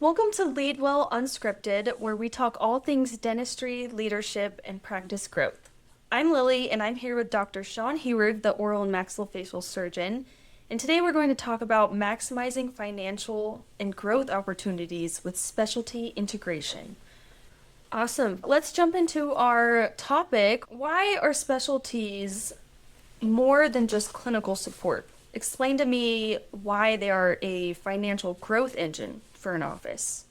Welcome to Lead Well Unscripted, where we talk all things dentistry, leadership, and practice growth. I'm Lilly, and I'm here with Dr. Sean Heward, the oral and maxillofacial surgeon. And today we're going to talk about maximizing financial and growth opportunities with specialty integration. Awesome. Let's jump into our topic. Why are specialties more than just clinical support? Explain to me why they are a financial growth engine for an office.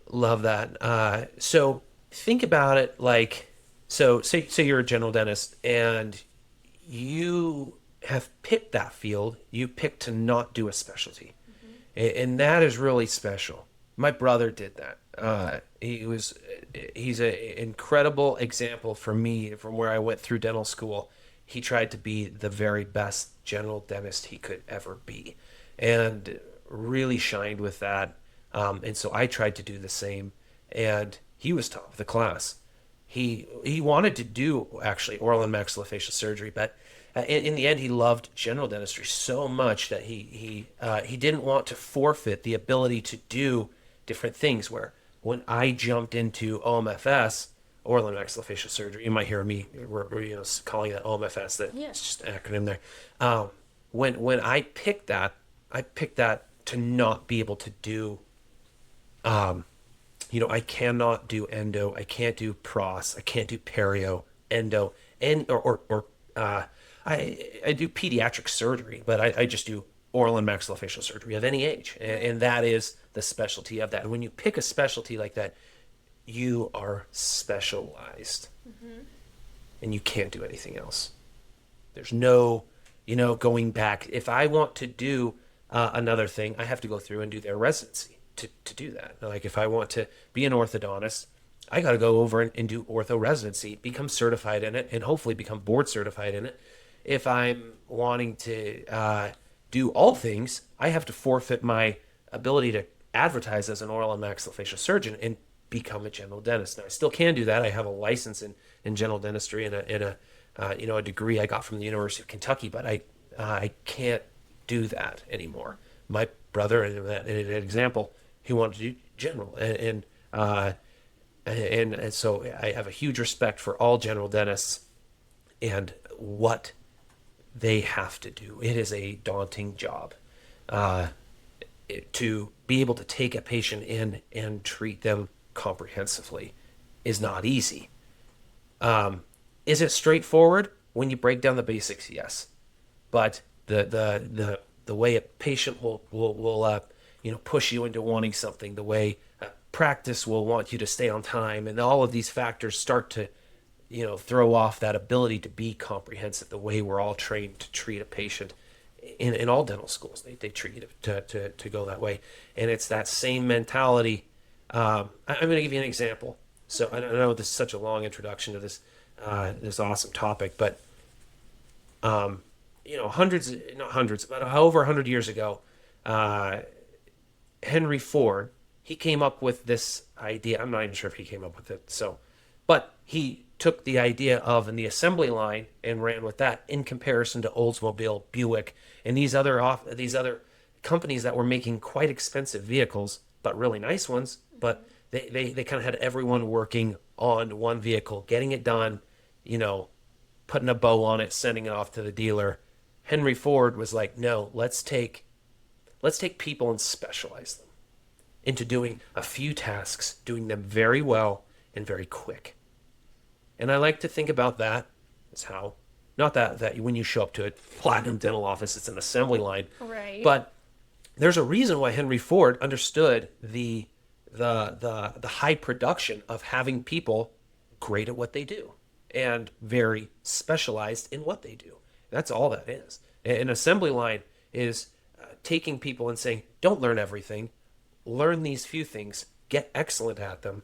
Love that. So think about it like, say you're a general dentist and you have picked that field. You picked to not do a specialty, and that is really special. My brother did that. He's an incredible example for me from where I went through dental school. He tried to be the very best general dentist he could ever be, and really shined with that. And so I tried to do the same, and he was top of the class. He wanted to do actually oral and maxillofacial surgery, but in the end, he loved general dentistry so much that he didn't want to forfeit the ability to do different things. Where when I jumped into OMFS, oral and maxillofacial surgery, you might hear me calling that OMFS. That's Yes. just an acronym there. When I picked that to not be able to do I cannot do endo, I can't do pros, I can't do perio, endo, and I do pediatric surgery, but I just do oral and maxillofacial surgery of any age, and that is the specialty of that. And when you pick a specialty like that, you are specialized, and you can't do anything else. There's no, going back. If I want to do another thing, I have to go through and do their residency to do that. Like if I want to be an orthodontist, I got to go over and do ortho residency, become certified in it, and hopefully become board certified in it. If I'm wanting to do all things, I have to forfeit my ability to advertise as an oral and maxillofacial surgeon and become a general dentist. Now I still can do that. I have a license in general dentistry and a degree I got from the University of Kentucky, but I can't do that anymore. My brother, in an example, he wanted to do general, and so I have a huge respect for all general dentists and what they have to do. It is a daunting job to be able to take a patient in and treat them comprehensively is not easy. Is it straightforward when you break down the basics? Yes, but the way a patient will push you into wanting something, the way practice will want you to stay on time, and all of these factors start to throw off that ability to be comprehensive, the way we're all trained to treat a patient in all dental schools. They treat it to go that way, and it's that same mentality. I'm going to give you an example. So I know this is such a long introduction to this awesome topic, but not hundreds, but over 100 years ago, Henry Ford, he came up with this idea. I'm not even sure if he came up with it. But he took the idea of the assembly line and ran with that in comparison to Oldsmobile, Buick, and these other companies that were making quite expensive vehicles, but really nice ones. But they kind of had everyone working on one vehicle, getting it done, putting a bow on it, sending it off to the dealer. Henry Ford was like, no, let's take people and specialize them into doing a few tasks, doing them very well and very quick. And I like to think about that as how, not that when you show up to a platinum dental office, it's an assembly line, Right. but there's a reason why Henry Ford understood the high production of having people great at what they do and very specialized in what they do. That's all that is. An assembly line is taking people and saying, don't learn everything, learn these few things, get excellent at them.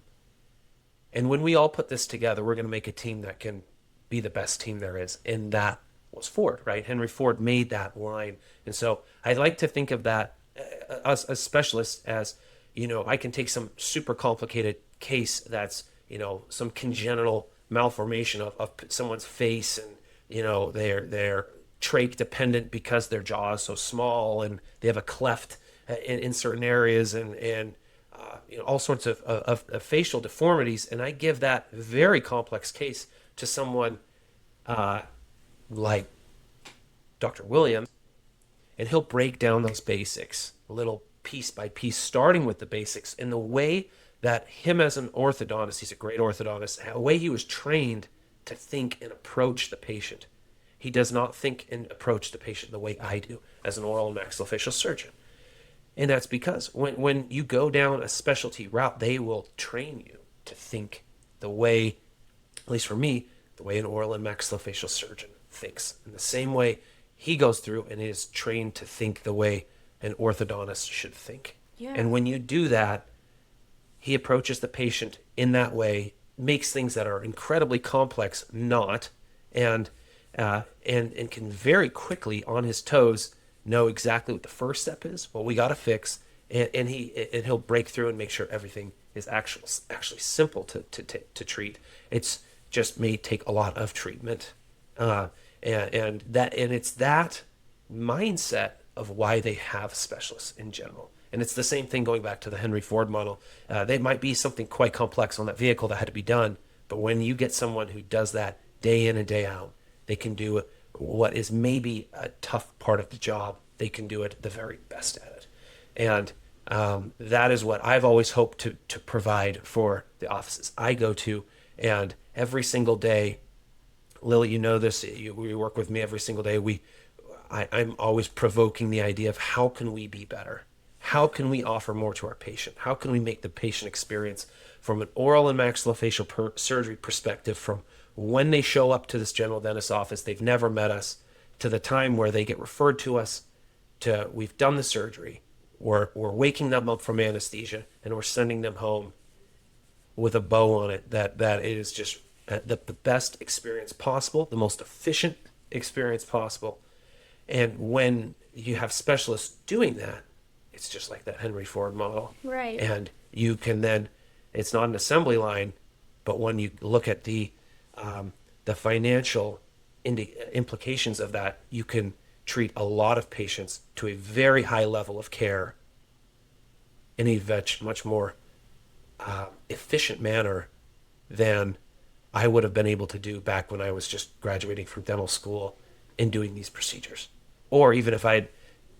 And when we all put this together, we're going to make a team that can be the best team there is. And that was Ford, right? Henry Ford made that line. And so I like to think of that as specialists as, I can take some super complicated case that's, some congenital malformation of someone's face, and, they're trach dependent because their jaw is so small and they have a cleft in certain areas, and all sorts of facial deformities, and I give that very complex case to someone like Dr. Williams, and he'll break down those basics, little piece by piece, starting with the basics, in the way that him as an orthodontist, he's a great orthodontist, the way he was trained to think and approach the patient. He does not think and approach the patient the way I do as an oral and maxillofacial surgeon. And that's because when you go down a specialty route, they will train you to think the way, at least for me, the way an oral and maxillofacial surgeon thinks. In the same way he goes through and is trained to think the way an orthodontist should think. Yeah. And when you do that, he approaches the patient in that way, makes things that are incredibly complex not, and can very quickly on his toes know exactly what the first step is, what we got to fix, and he'll break through and make sure everything is actually simple to treat. It's just may take a lot of treatment, and it's that mindset of why they have specialists in general. And it's the same thing going back to the Henry Ford model. They might be something quite complex on that vehicle that had to be done, but when you get someone who does that day in and day out, they can do what is maybe a tough part of the job. They can do it the very best at it. And that is what I've always hoped to provide for the offices I go to. And every single day, Lily, you know this, you work with me every single day. I'm always provoking the idea of how can we be better? How can we offer more to our patient? How can we make the patient experience from an oral and maxillofacial surgery perspective, from when they show up to this general dentist's office, they've never met us, to the time where they get referred to us, to we've done the surgery, we're waking them up from anesthesia, and we're sending them home with a bow on it, that it is just the best experience possible, the most efficient experience possible. And when you have specialists doing that, it's just like that Henry Ford model. Right. And you can then, it's not an assembly line, but when you look at the financial implications of that, you can treat a lot of patients to a very high level of care in a much more efficient manner than I would have been able to do back when I was just graduating from dental school and doing these procedures. Or even if I'd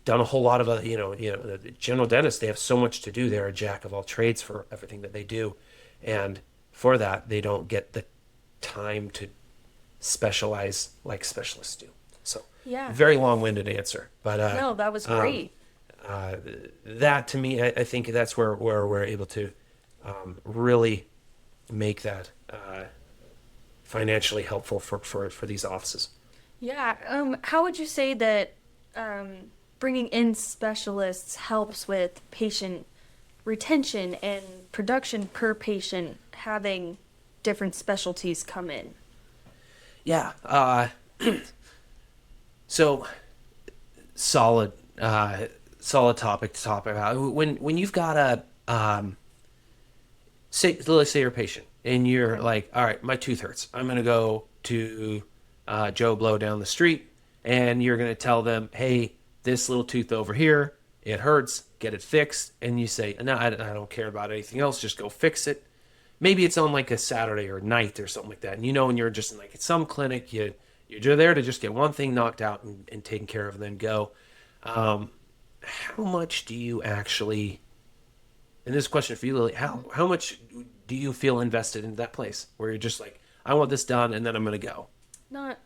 done a whole lot of the general dentists, they have so much to do. They're a jack of all trades for everything that they do. And for that, they don't get the time to specialize like specialists do. So, Yeah. very long-winded answer. But No, that was great. that to me, I think that's where we're able to really make that financially helpful for these offices. Yeah. How would you say that bringing in specialists helps with patient retention and production per patient, having different specialties come in? Yeah. So solid topic to talk about. When you've got let's say you're a patient and you're like, all right, my tooth hurts. I'm going to go to Joe Blow down the street, and you're going to tell them, hey, this little tooth over here, it hurts, get it fixed. And you say, no, I don't care about anything else, just go fix it. Maybe it's on like a Saturday or night or something like that. And when you're just in like at some clinic, you're there to just get one thing knocked out and taken care of and then go. How much do you actually, and this question for you, Lily, how much do you feel invested in that place where you're just like, I want this done and then I'm going to go?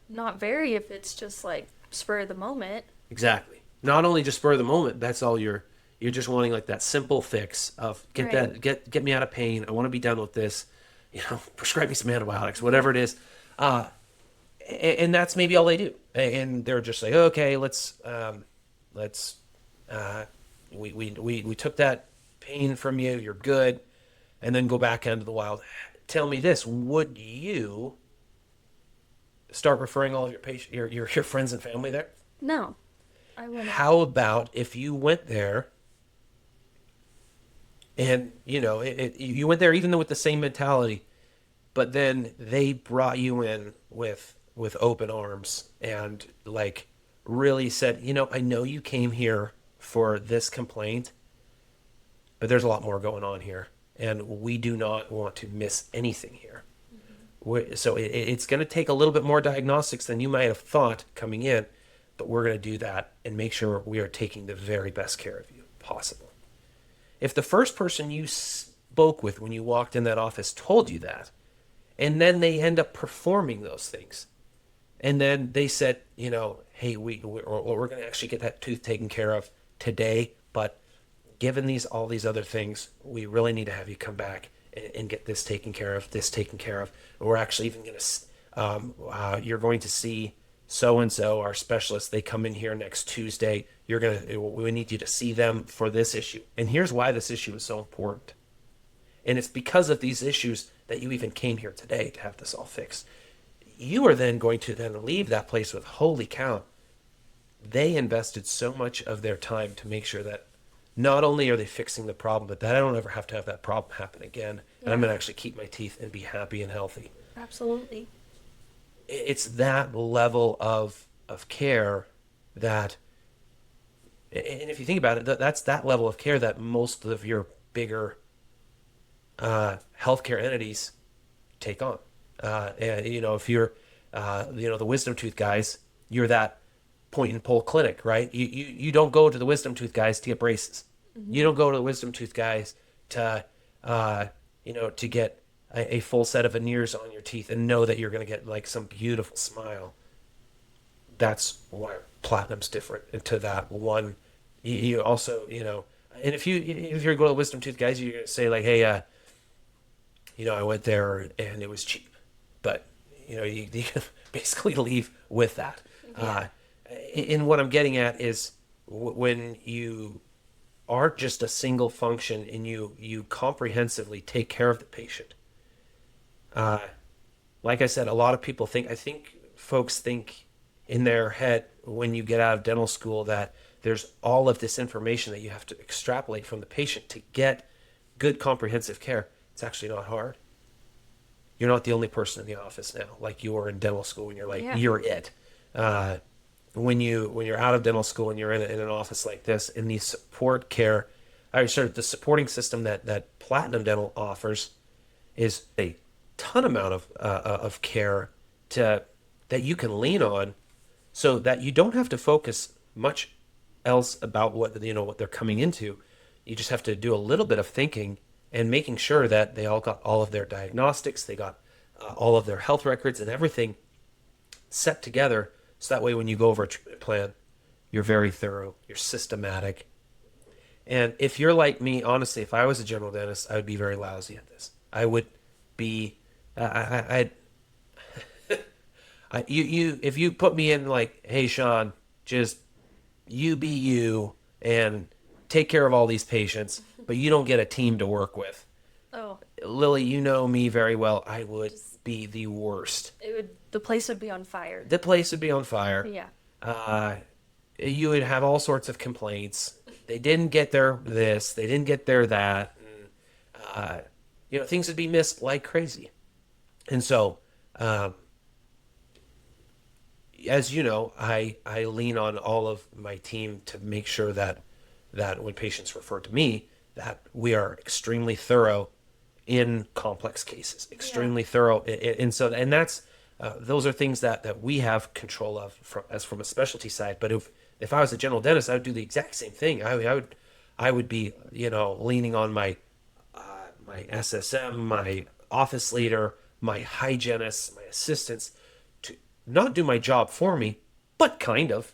Not very, if it's just like spur of the moment. Exactly. Not only just spur of the moment, that's all you're just wanting, like that simple fix of get me out of pain. I want to be done with this. Prescribe me some antibiotics, whatever it is. And that's maybe all they do. And they're just like, okay, we took that pain from you. You're good. And then go back into the wild. Tell me this, would you start referring all of your patients, your friends and family there? No, I wouldn't. How about if you went there and, you went there even though with the same mentality, but then they brought you in with open arms and like really said, I know you came here for this complaint, but there's a lot more going on here, and we do not want to miss anything here. So it's going to take a little bit more diagnostics than you might have thought coming in, but we're going to do that and make sure we are taking the very best care of you possible. If the first person you spoke with when you walked in that office told you that, and then they end up performing those things, and then they said, hey, we're going to actually get that tooth taken care of today, but given all these other things, we really need to have you come back and get this taken care of. We're actually even going to, you're going to see so-and-so, our specialist. They come in here next Tuesday. We need you to see them for this issue. And here's why this issue is so important. And it's because of these issues that you even came here today to have this all fixed. You are then going to then leave that place with, holy cow, they invested so much of their time to make sure that not only are they fixing the problem, but that I don't ever have to have that problem happen again. And I'm going to actually keep my teeth and be happy and healthy. Absolutely. It's that level of care that, and if you think about it, that's that level of care that most of your bigger healthcare entities take on. And if you're, the wisdom tooth guys, you're that point and pull clinic, right? You don't go to the wisdom tooth guys to get braces. Mm-hmm. You don't go to the wisdom tooth guys to get a full set of veneers on your teeth and know that you're going to get like some beautiful smile. That's why Platinum's different to that one. You also, and if you're going to the wisdom tooth guys, you're going to say like, hey, I went there and it was cheap, but you basically leave with that. Yeah. And what I'm getting at is when you are just a single function and you comprehensively take care of the patient. Like I said, a lot of people I think folks think in their head when you get out of dental school that there's all of this information that you have to extrapolate from the patient to get good comprehensive care. It's actually not hard. You're not the only person in the office now, like you were in dental school when you're like, You're it. When you're out of dental school and you're in an office like this, in the support care, the supporting system that Platinum Dental offers is a ton amount of care that you can lean on, so that you don't have to focus much else about what they're coming into. You just have to do a little bit of thinking and making sure that they all got all of their diagnostics, they got all of their health records and everything set together. So that way when you go over a treatment plan, you're very thorough, you're systematic. And if you're like me, honestly, if I was a general dentist, I would be very lousy at this. I would be, if you put me in like, hey, Sean, just you be you and take care of all these patients, but you don't get a team to work with. Oh. Lily, you know me very well. I would be the worst. The place would be on fire. The place would be on fire. Yeah. You would have all sorts of complaints. They didn't get their this. They didn't get their that. And, things would be missed like crazy. And so, as you know, I lean on all of my team to make sure that when patients refer to me, that we are extremely thorough in complex cases, extremely thorough. And that's, those are things that we have control of from a specialty side. But if I was a general dentist, I would do the exact same thing. I would be, leaning on my SSM, my office leader, my hygienists, my assistants to not do my job for me, but kind of,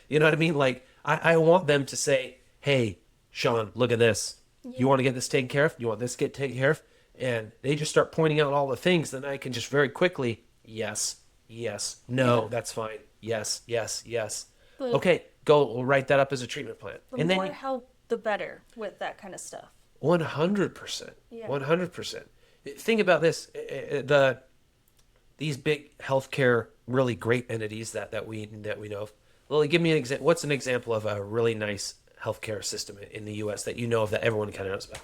you know what I mean? Like I want them to say, hey, Sean, look at this. Yeah. You want to get this taken care of? You want this get taken care of? And they just start pointing out all the things. Then I can just very quickly, yes, no, that's fine. Yes. But okay, go write that up as a treatment plan. The and more then help, the better with that kind of stuff. 100%. Yeah. 100%. Think about this. These big healthcare, really great entities that we know of. Lily, give me an example. What's an example of a really nice healthcare system in the U.S. that you know of that everyone kind of knows about?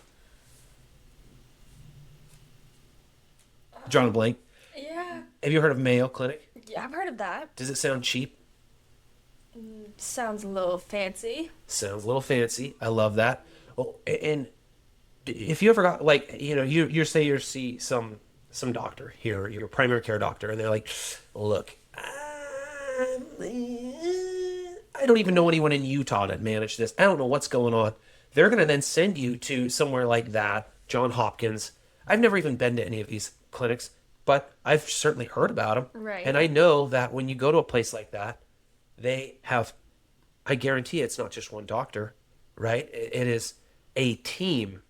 Drawing a blank. Yeah. Have you heard of Mayo Clinic? Yeah, I've heard of that. Does it sound cheap? Sounds a little fancy. Sounds a little fancy. I love that. Well, and if you ever got like, you say you see some doctor here, your primary care doctor, and they're like, look, I don't even know anyone in Utah that managed this. I don't know what's going on. They're going to then send you to somewhere like that, John Hopkins. I've never even been to any of these clinics, but I've certainly heard about them. Right. And I know that when you go to a place like that, they have, I guarantee it's not just one doctor, right? It is a team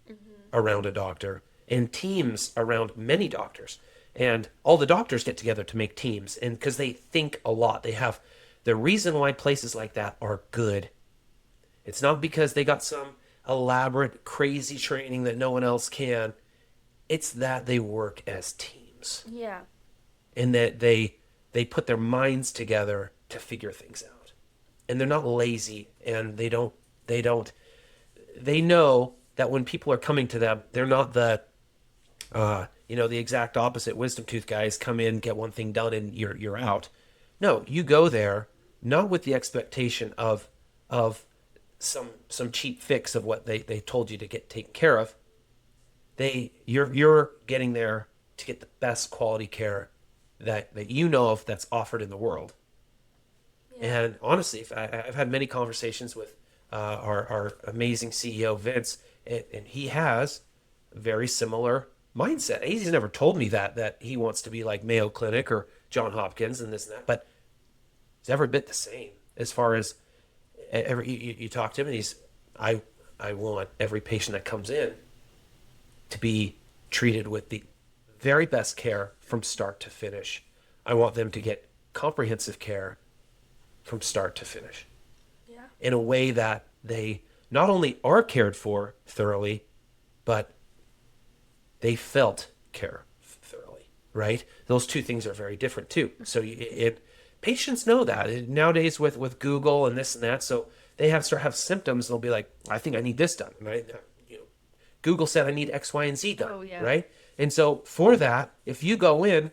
around a doctor and teams around many doctors. And all the doctors get together to make teams. And because they think a lot, they have the reason why places like that are good. It's not because they got some elaborate, crazy training that no one else can. It's that they work as teams Yeah. and that they put their minds together to figure things out. And they're not lazy, and they know that when people are coming to them, they're not the exact opposite wisdom tooth guys come in, get one thing done, and you're out. No, you go there not with the expectation of some cheap fix of what they told you to get taken care of. You're getting there to get the best quality care that you know of that's offered in the world. Yeah. And honestly, I've had many conversations with our amazing CEO Vince, and he has a very similar mindset. He's never told me that he wants to be like Mayo Clinic or John Hopkins and this and that, but it's every bit the same as far as you talk to him, and I want every patient that comes in to be treated with the very best care from start to finish. I want them to get comprehensive care from start to finish. Yeah. In a way that they not only are cared for thoroughly, but they felt care thoroughly, right? Those two things are very different too. So patients know that nowadays with Google and this and that. So they have symptoms. They'll be like, I think I need this done, right? Google said I need X, Y, and Z done, Oh, yeah. right? And so for that, if you go in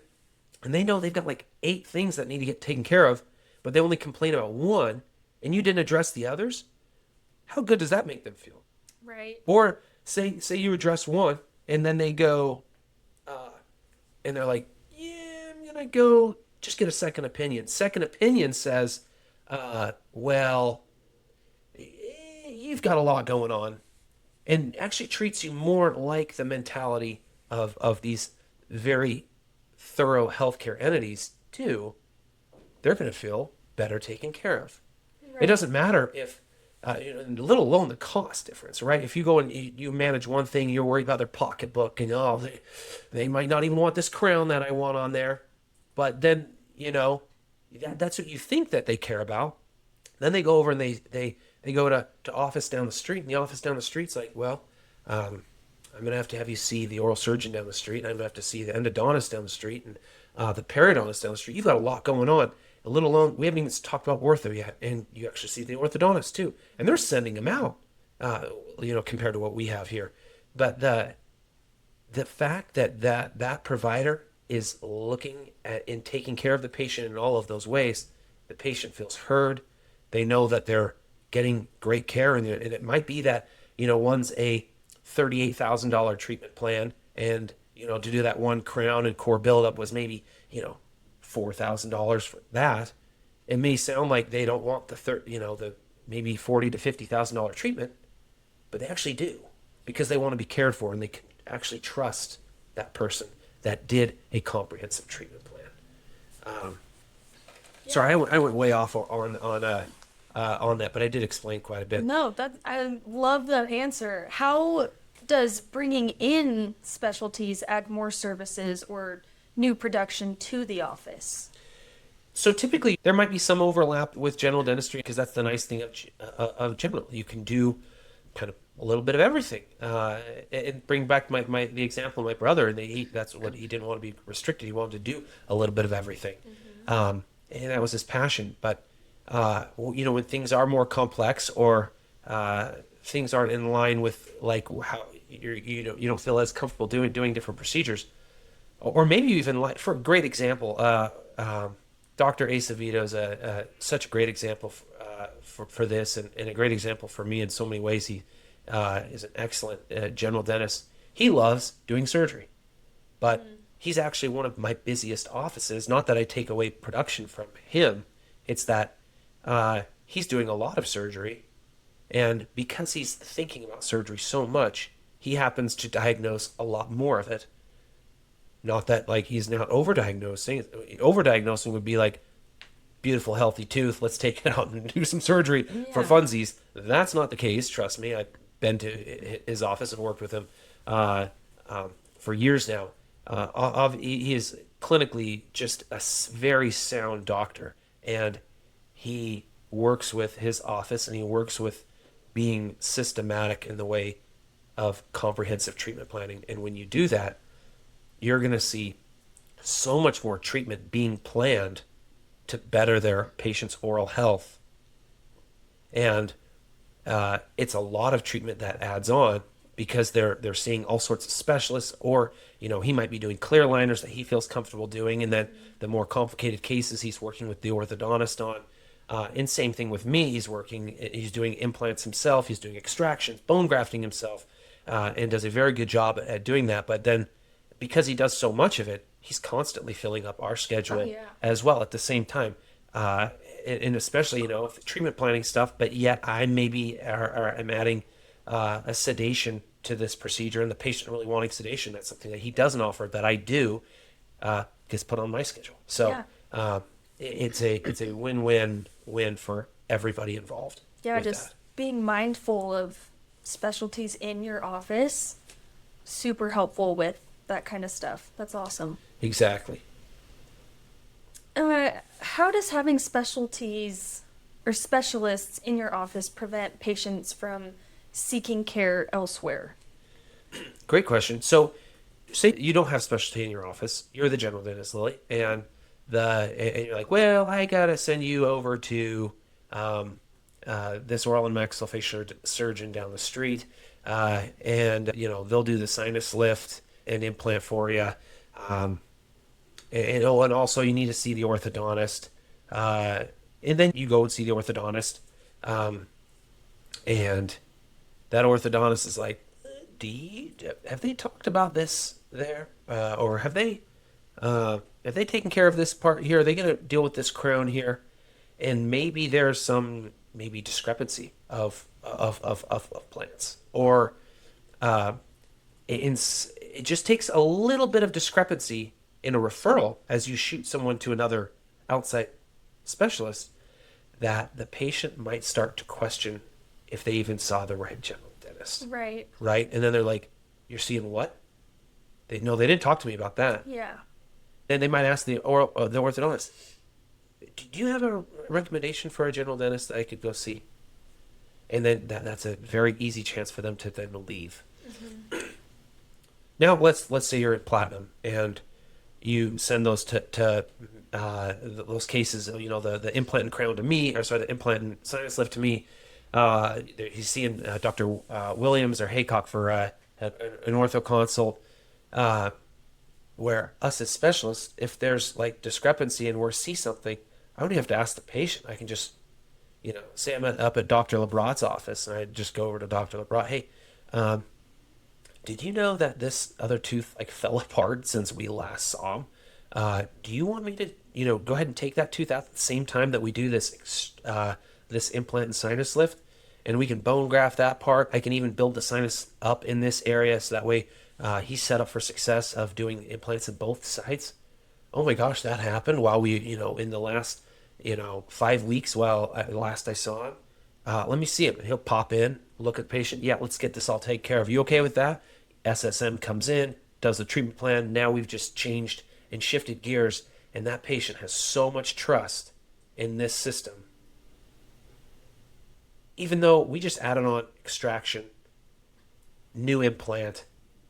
and they know they've got like 8 things that need to get taken care of, but they only complain about one, and you didn't address the others, how good does that make them feel? Right. Or say you address one, and then they go, and they're like, yeah, I'm gonna go just get a second opinion. Second opinion says, well, you've got a lot going on, and actually treats you more like the mentality of these very thorough healthcare entities do. They're going to feel better taken care of. Right. It doesn't matter if, let alone the cost difference, right? If you go and you manage one thing, you're worried about their pocketbook, and they might not even want this crown that I want on there, but then that's what you think that they care about. Then they go over and they go to office down the street, and the office down the street's like, well, I'm going to have you see the oral surgeon down the street, and I'm going to have to see the endodontist down the street, and the periodontist down the street. You've got a lot going on. A little alone, we haven't even talked about ortho yet, and you actually see the orthodontist too, and they're sending them out, compared to what we have here. But the fact that provider is looking at and taking care of the patient in all of those ways, the patient feels heard. They know that they're getting great care, and it might be that one's a $38,000 treatment plan, and to do that one crown and core buildup was maybe $4,000 for that. It may sound like they don't want the maybe $40,000 to $50,000 treatment, but they actually do, because they want to be cared for, and they can actually trust that person that did a comprehensive treatment plan. Sorry, I went way off on that, but I did explain quite a bit. No, I love that answer. How does bringing in specialties add more services or new production to the office? So typically there might be some overlap with general dentistry, because that's the nice thing of general. You can do kind of a little bit of everything. And bring back the example of my brother. That's what he didn't want to be restricted. He wanted to do a little bit of everything, and that was his passion. But when things are more complex, or things aren't in line with like how you don't feel as comfortable doing different procedures. Or maybe even, like, for a great example, Dr. Acevedo is such a great example for this, and a great example for me in so many ways. is an excellent general dentist. He loves doing surgery, but he's actually one of my busiest offices. Not that I take away production from him. It's that he's doing a lot of surgery. And because he's thinking about surgery so much, he happens to diagnose a lot more of it. Not that like he's not overdiagnosing. Overdiagnosing would be like, beautiful healthy tooth, let's take it out and do some surgery for funsies. That's not the case. Trust me, I've been to his office and worked with him for years now. He is clinically just a very sound doctor, and he works with his office, and he works with being systematic in the way of comprehensive treatment planning. And when you do that, you're going to see so much more treatment being planned to better their patient's oral health. And it's a lot of treatment that adds on because they're seeing all sorts of specialists, or he might be doing clear liners that he feels comfortable doing, and then the more complicated cases he's working with the orthodontist on. And same thing with me. He's doing implants himself, he's doing extractions, bone grafting himself, and does a very good job at doing that. But then because he does so much of it, he's constantly filling up our schedule as well at the same time. And especially, if the treatment planning stuff, but yet I maybe am adding a sedation to this procedure, and the patient really wanting sedation. That's something that he doesn't offer that I do, gets put on my schedule. So it's a win-win-win for everybody involved. Yeah, just being mindful of specialties in your office, super helpful with that kind of stuff. That's awesome. Exactly. How does having specialties or specialists in your office prevent patients from seeking care elsewhere? Great question. So, say you don't have specialty in your office. You're the general dentist, Lily, and you're like, well, I gotta send you over to this oral and maxillofacial surgeon down the street, and they'll do the sinus lift and implant for you. And also you need to see the orthodontist. And then you go and see the orthodontist. And that orthodontist is like, have they talked about this there? Or have they taken care of this part here? Are they going to deal with this crown here? And maybe there's some discrepancy of plans. Or it just takes a little bit of discrepancy in a referral as you shoot someone to another outside specialist, that the patient might start to question if they even saw the right general dentist. Right. And then they're like, you're seeing what? They didn't talk to me about that. Yeah. Then they might ask the orthodontist, do you have a recommendation for a general dentist that I could go see? And then that's a very easy chance for them to then leave. Mm-hmm. Now let's say you're at Platinum and you send those to those cases, the implant and crown to me, the implant and sinus lift to me. He's seeing Dr. Williams or Haycock for an ortho consult, where us as specialists, if there's like discrepancy and we see something, I don't even have to ask the patient. I can just, say I'm up at Dr. Labrat's office, and I just go over to Dr. Labrat. Hey, did you know that this other tooth fell apart since we last saw him? Do you want me to, go ahead and take that tooth out at the same time that we do this implant and sinus lift, and we can bone graft that part? I can even build the sinus up in this area, so that way he's set up for success of doing implants in both sides. Oh my gosh, that happened while we, in the last, 5 weeks while last I saw him. Let me see him. He'll pop in, look at the patient. Yeah, let's get this all taken care of. You okay with that? SSM comes in, does the treatment plan. Now we've just changed and shifted gears, and that patient has so much trust in this system. Even though we just added on extraction, new implant,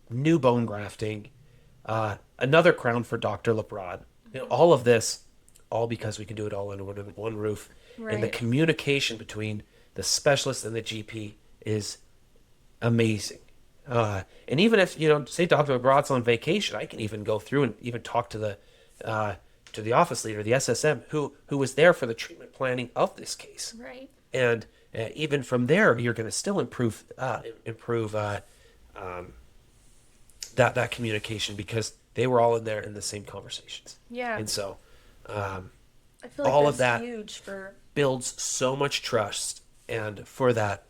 new bone grafting, another crown for Dr. Labrat. All of this, all because we can do it all under one roof. Right. And the communication between the specialist and the GP is amazing. And even if, say Dr. Labrat's on vacation, I can even go through and even talk to the office leader, the SSM, who was there for the treatment planning of this case. Right. And even from there, you're going to still improve that communication because they were all in there in the same conversations. Yeah. And so I feel like all that's of that huge for. builds so much trust, and for that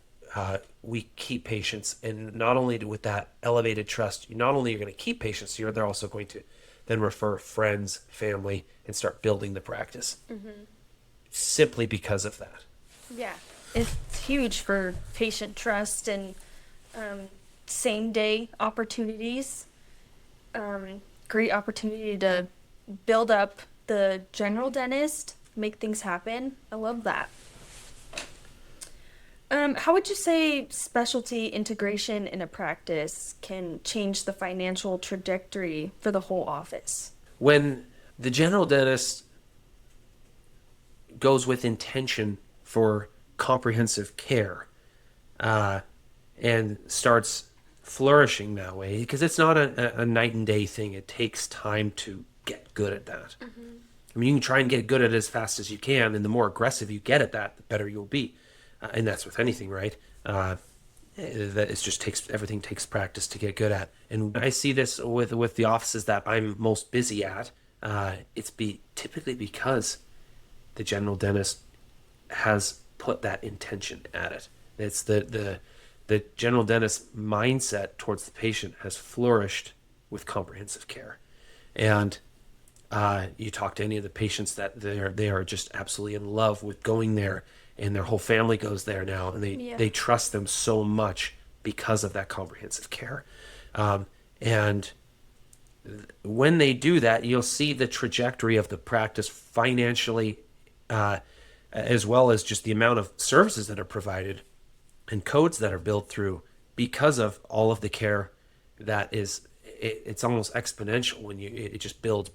we keep patients. And not only with that elevated trust, not only you're going to keep patients, they're also going to then refer friends, family, and start building the practice simply because of that. Yeah, it's huge for patient trust and same day opportunities. Great opportunity to build up the general dentist, make things happen. I love that. How would you say specialty integration in a practice can change the financial trajectory for the whole office? When the general dentist goes with intention for comprehensive care and starts flourishing that way, because it's not a night and day thing. It takes time to get good at that. I mean, you can try and get good at it as fast as you can, and the more aggressive you get at that, the better you'll be. And that's with anything, right? That it just everything takes practice to get good at. And I see this with the offices that I'm most busy at. It's typically because the general dentist has put that intention at it. It's the general dentist mindset towards the patient has flourished with comprehensive care. And you talk to any of the patients that they are just absolutely in love with going there, and their whole family goes there now, and they trust them so much because of that comprehensive care. And when they do that, you'll see the trajectory of the practice financially, as well as just the amount of services that are provided and codes that are billed through because of all of the care that is. It's almost exponential when it just builds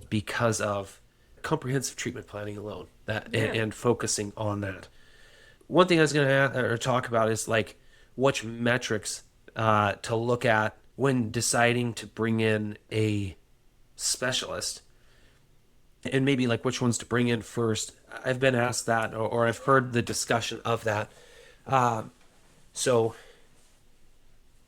because of comprehensive treatment planning alone, and focusing on that. One thing I was going to talk about is like which metrics to look at when deciding to bring in a specialist, and maybe like which ones to bring in first. I've been asked that, or I've heard the discussion of that. So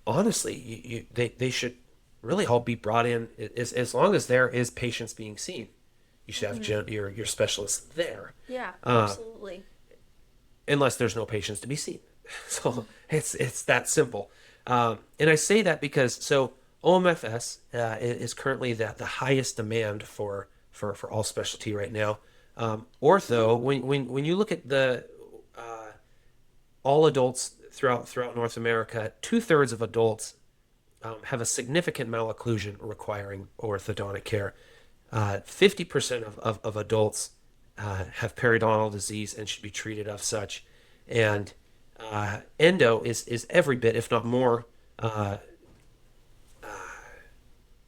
honestly, they should really all be brought in as long as there is patients being seen. You should have your specialist there. Yeah, absolutely. Unless there's no patients to be seen. So it's that simple. And I say that because OMFS is currently the highest demand for all specialty right now. Ortho, when you look at the all adults throughout North America, 2/3 of adults have a significant malocclusion requiring orthodontic care. 50% of adults have periodontal disease and should be treated as such. And endo is every bit, if not more,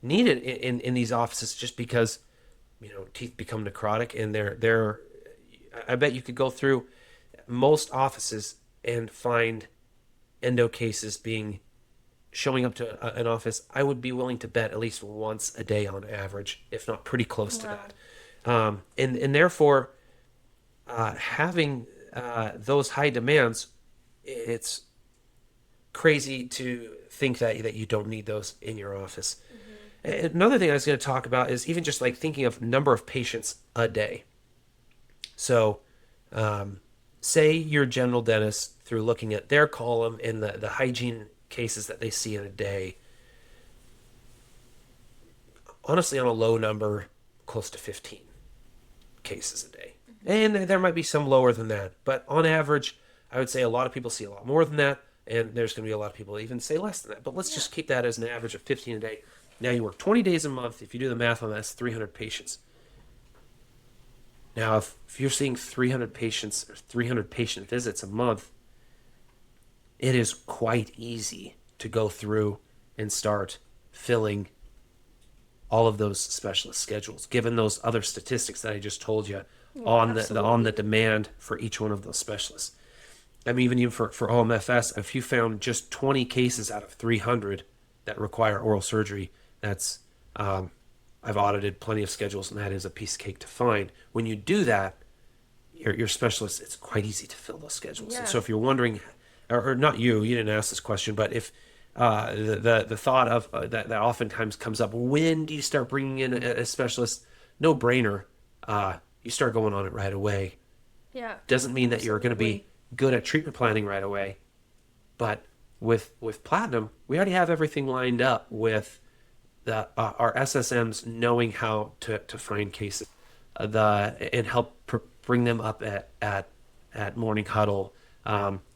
needed in these offices, just because teeth become necrotic, and they're I bet you could go through most offices and find endo cases showing up to an office. I would be willing to bet at least once a day on average, if not pretty close to that. And therefore, having those high demands, it's crazy to think that you don't need those in your office. Another thing I was going to talk about is even just like thinking of number of patients a day. So, say your general dentist, through looking at their column and the hygiene cases that they see in a day, honestly, on a low number, close to 15 cases a day. And there might be some lower than that, but on average, I would say a lot of people see a lot more than that, and there's going to be a lot of people that even say less than that. But let's just keep that as an average of 15 a day. Now you work 20 days a month. If you do the math on that, it's 300 patients. Now, if you're seeing 300 patients or 300 patient visits a month, it is quite easy to go through and start filling all of those specialist schedules, given those other statistics that I just told you on the demand for each one of those specialists. I mean, even for OMFS, if you found just 20 cases out of 300 that require oral surgery, that's I've audited plenty of schedules, and that is a piece of cake to find. When you do that, your specialist, it's quite easy to fill those schedules. Yeah. And so if you're wondering, or not you didn't ask this question, but if the thought of that oftentimes comes up, when do you start bringing in a specialist? No brainer. You start going on it right away. Yeah. Doesn't mean that you're going to be Absolutely. good at treatment planning right away, but with Platinum, we already have everything lined up with our SSMs knowing how to find cases, and help bring them up at morning huddle.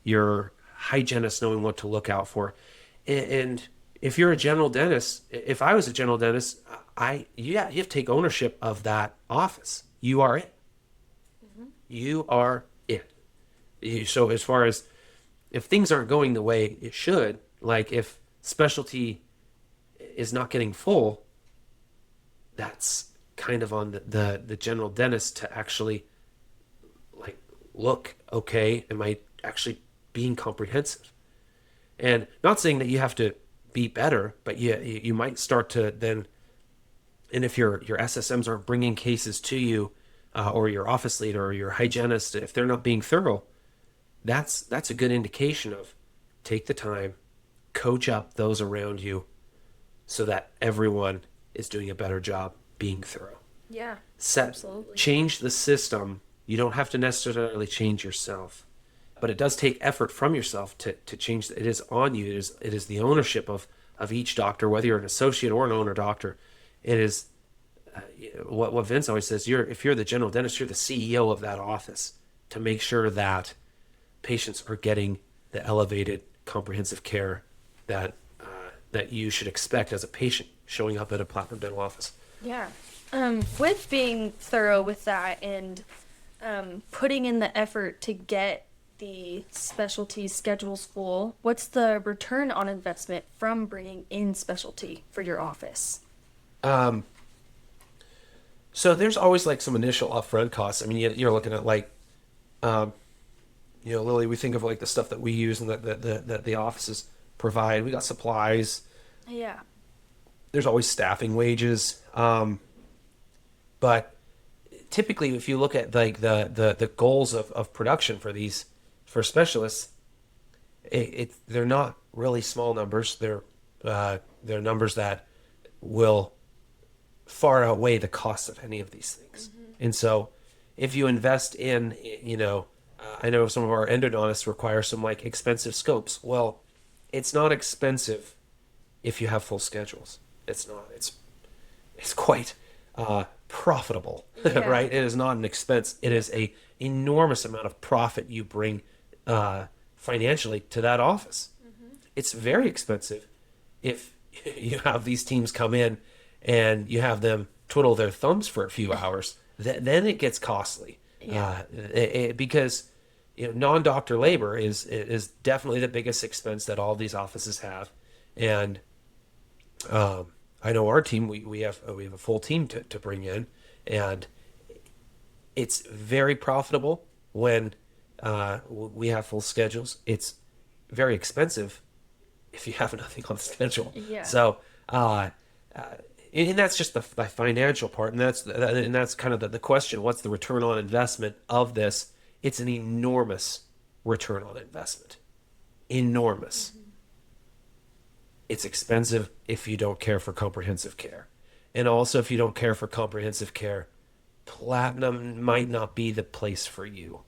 Your hygienist knowing what to look out for, and if you're a general dentist, if I was a general dentist, you have to take ownership of that office. You are it. You are it. So as far as if things aren't going the way it should, like if specialty is not getting full, that's kind of on the general dentist to actually like look, okay, am I actually being comprehensive? And not saying that you have to be better, but you might start to then, and if your SSMs aren't bringing cases to you, or your office leader or your hygienist, if they're not being thorough, that's a good indication of take the time, coach up those around you so that everyone is doing a better job being thorough. Yeah. Absolutely. Change the system. You don't have to necessarily change yourself, but it does take effort from yourself to change. It is on you. It is the ownership of each doctor, whether you're an associate or an owner doctor. It is what Vince always says. If you're the general dentist, you're the CEO of that office to make sure that patients are getting the elevated comprehensive care that you should expect as a patient showing up at a Platinum Dental office. Yeah. With being thorough with that and putting in the effort to get the specialty schedules full, what's the return on investment from bringing in specialty for your office? So there's always like some initial upfront costs. I mean, you're looking at like, Lilly, we think of like the stuff that we use and that the offices provide. We got supplies. Yeah. There's always staffing wages. But typically, if you look at like the goals of production for specialists, they're not really small numbers. They're numbers that will far outweigh the cost of any of these things. Mm-hmm. And so if you invest in, I know some of our endodontists require some like expensive scopes. Well, it's not expensive if you have full schedules. It's not. It's quite profitable, Yeah. right? It is not an expense. It is a enormous amount of profit you bring financially to that office. Mm-hmm. It's very expensive if you have these teams come in and you have them twiddle their thumbs for a few hours. Then it gets costly. Yeah. Because non-doctor labor is definitely the biggest expense that all these offices have. And I know our team, we have a full team to bring in, and it's very profitable when we have full schedules. It's very expensive if you have nothing on the schedule. Yeah. So and that's just the financial part, and that's kind of the question: what's the return on investment of this? It's an enormous return on investment, enormous. Mm-hmm. It's expensive if you don't care for comprehensive care, and also if you don't care for comprehensive care, Platinum might not be the place for you.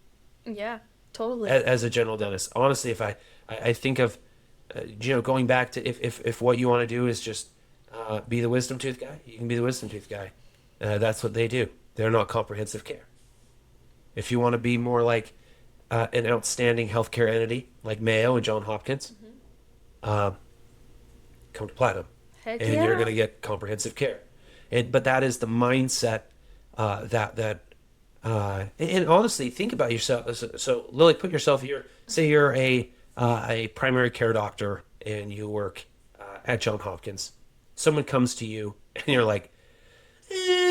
Yeah, totally. As a general dentist, honestly, if I think of going back to if what you want to do is just be the wisdom tooth guy, you can be the wisdom tooth guy. That's what they do. They're not comprehensive care. If you want to be more like an outstanding healthcare entity like Mayo and Johns Hopkins, mm-hmm. Come to Platinum. Heck and yeah. You're going to get comprehensive care. But that is the mindset and honestly, think about yourself. So Lily, put yourself here. Say you're a primary care doctor and you work at Johns Hopkins. Someone comes to you and you're like,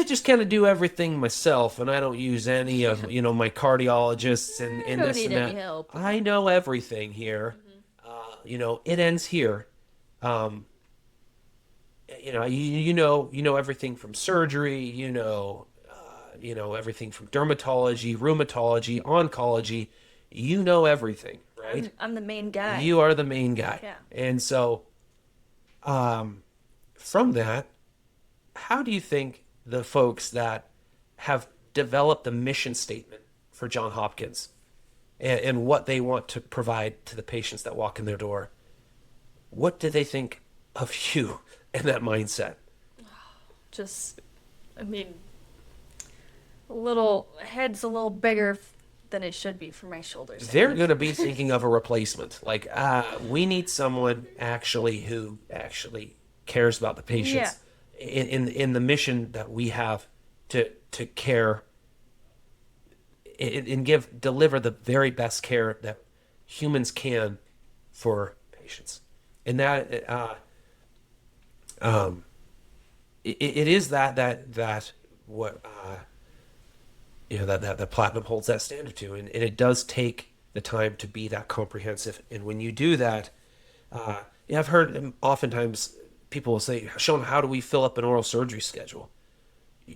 just kind of do everything myself, and I don't use any of my cardiologists and don't this need and that. any help. I know everything here. Mm-hmm. It ends here. You know everything from surgery. everything from dermatology, rheumatology, oncology. You know everything, right? I'm the main guy. You are the main guy. Yeah. And so, from that, how do you think the folks that have developed the mission statement for Johns Hopkins and what they want to provide to the patients that walk in their door, what do they think of you and that mindset? Just, I mean, head's a little bigger than it should be for my shoulders. They're going to be thinking of a replacement. Like, we need someone who actually cares about the patients in the mission that we have to care and deliver the very best care that humans can for patients. And that it is that what that platinum holds that standard to, and it does take the time to be that comprehensive. And when you do that, I've heard oftentimes people will say, "Sean, how do we fill up an oral surgery schedule?"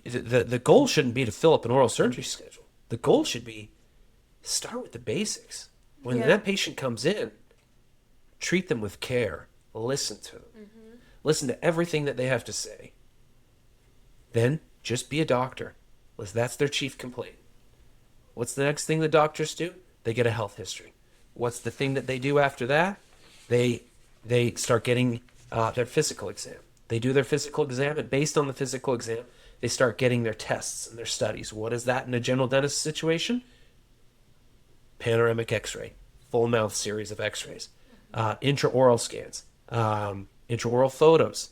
The goal shouldn't be to fill up an oral surgery schedule. The goal should be start with the basics. When that patient comes in, treat them with care, listen to them, listen to everything that they have to say. Then just be a doctor. That's their chief complaint. What's the next thing the doctors do? They get a health history. What's the thing that they do after that? They start getting their physical exam. They do their physical exam, and based on the physical exam, they start getting their tests and their studies. What is that in a general dentist situation? Panoramic x-ray, full mouth series of x-rays, intraoral scans, intraoral photos,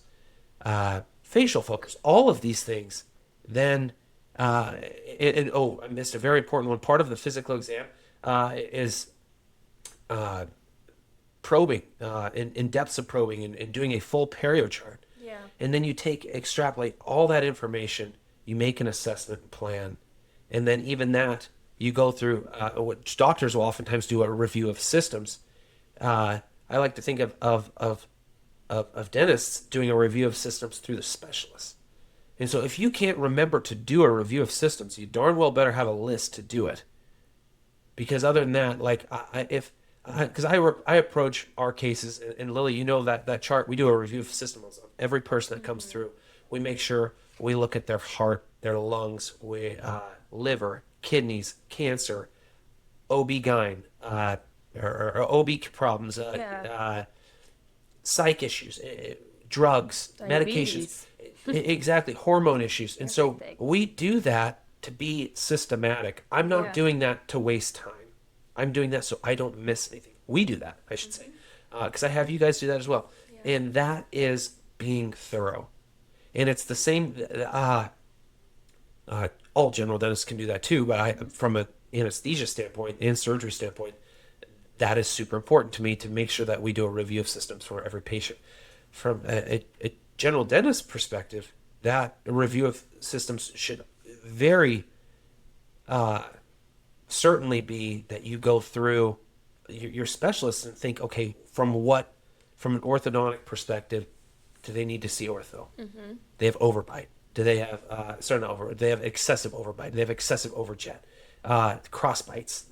facial focus, all of these things. Then, I missed a very important one. Part of the physical exam is probing, in depths of probing and doing a full perio chart. Yeah. And then you extrapolate all that information, you make an assessment plan, and then even that, you go through, what doctors will oftentimes do, a review of systems. I like to think of dentists doing a review of systems through the specialists. And so if you can't remember to do a review of systems, you darn well better have a list to do it. Because other than that, because I approach our cases, and Lilly, that chart, we do a review of systems on every person that comes through. We make sure we look at their heart, their lungs, liver, kidneys, cancer, OB-GYN, or OB problems, psych issues, drugs, Diabetes. medications, exactly, hormone issues. And so we do that to be systematic. I'm not doing that to waste time. I'm doing that so I don't miss anything. We do that, I should say, because I have you guys do that as well. Yeah. And that is being thorough. And it's the same, all general dentists can do that too, but from an anesthesia standpoint and surgery standpoint, that is super important to me, to make sure that we do a review of systems for every patient. From a general dentist perspective, that review of systems should very certainly be that you go through your specialists and think, okay, from an orthodontic perspective, do they need to see ortho? Mm-hmm. They have overbite. Do they have they have excessive overbite? Do they have excessive overjet? Cross bites,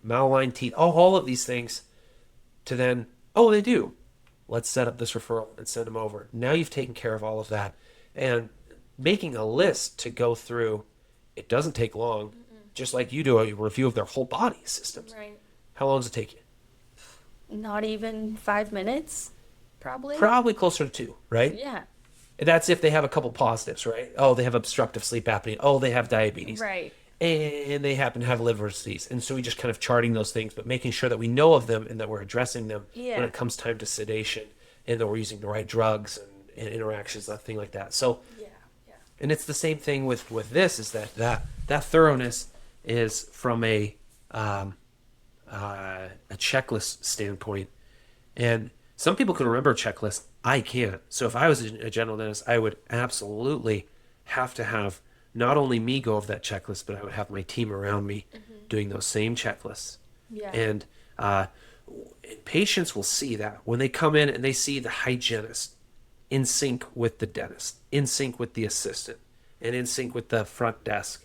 malaligned teeth, all of these things. To then, they do. Let's set up this referral and send them over. Now you've taken care of all of that, and making a list to go through. It doesn't take long. Just like you do a review of their whole body systems. Right. How long does it take you? Not even 5 minutes, probably. Probably closer to 2, right? Yeah. That's if they have a couple positives, right? Oh, they have obstructive sleep apnea. Oh, they have diabetes. Right. And they happen to have liver disease. And so we just kind of charting those things, but making sure that we know of them and that we're addressing them when it comes time to sedation, and that we're using the right drugs and interactions, that thing like that. So, and it's the same thing with this, is that thoroughness is from a checklist standpoint. And some people can remember a checklist. I can't. So if I was a general dentist, I would absolutely have to have not only me go over that checklist, but I would have my team around me doing those same checklists. Yeah. And patients will see that when they come in and they see the hygienist in sync with the dentist, in sync with the assistant, and in sync with the front desk.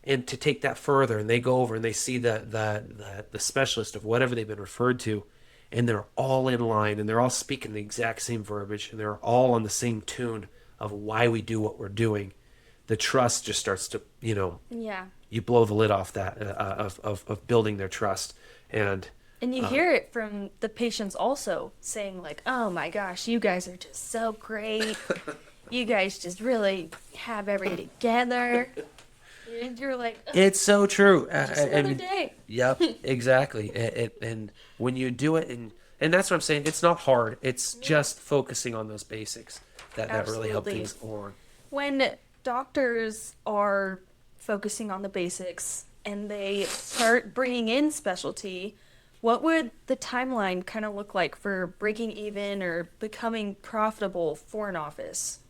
And to take that further, and they go over and they see the specialist of whatever they've been referred to, and they're all in line, and they're all speaking the exact same verbiage, and they're all on the same tune of why we do what we're doing. The trust just starts to, Yeah. you blow the lid off that of building their trust. And you hear it from the patients also saying like, "Oh my gosh, you guys are just so great. You guys just really have everything together." And you're like, "Oh, It's so true. just another day." Yep, exactly. And when you do it, and that's what I'm saying. It's not hard. It's just focusing on those basics that really help Absolutely. things along. When doctors are focusing on the basics and they start bringing in specialty, what would the timeline kind of look like for breaking even or becoming profitable for an office?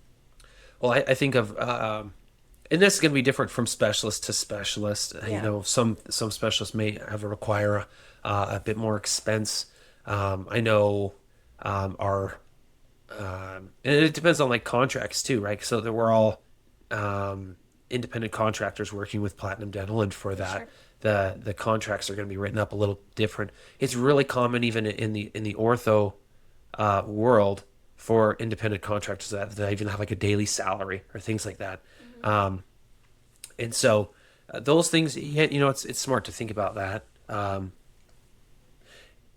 Well, I think of, and this is going to be different from specialist to specialist. Yeah. Some specialists may have require a bit more expense. I know and it depends on like contracts too, right? So that we're all independent contractors working with Platinum Dental, and for that, Sure. the contracts are going to be written up a little different. It's really common even in the ortho world for independent contractors that even have like a daily salary or things like that. And so those things, it's smart to think about that.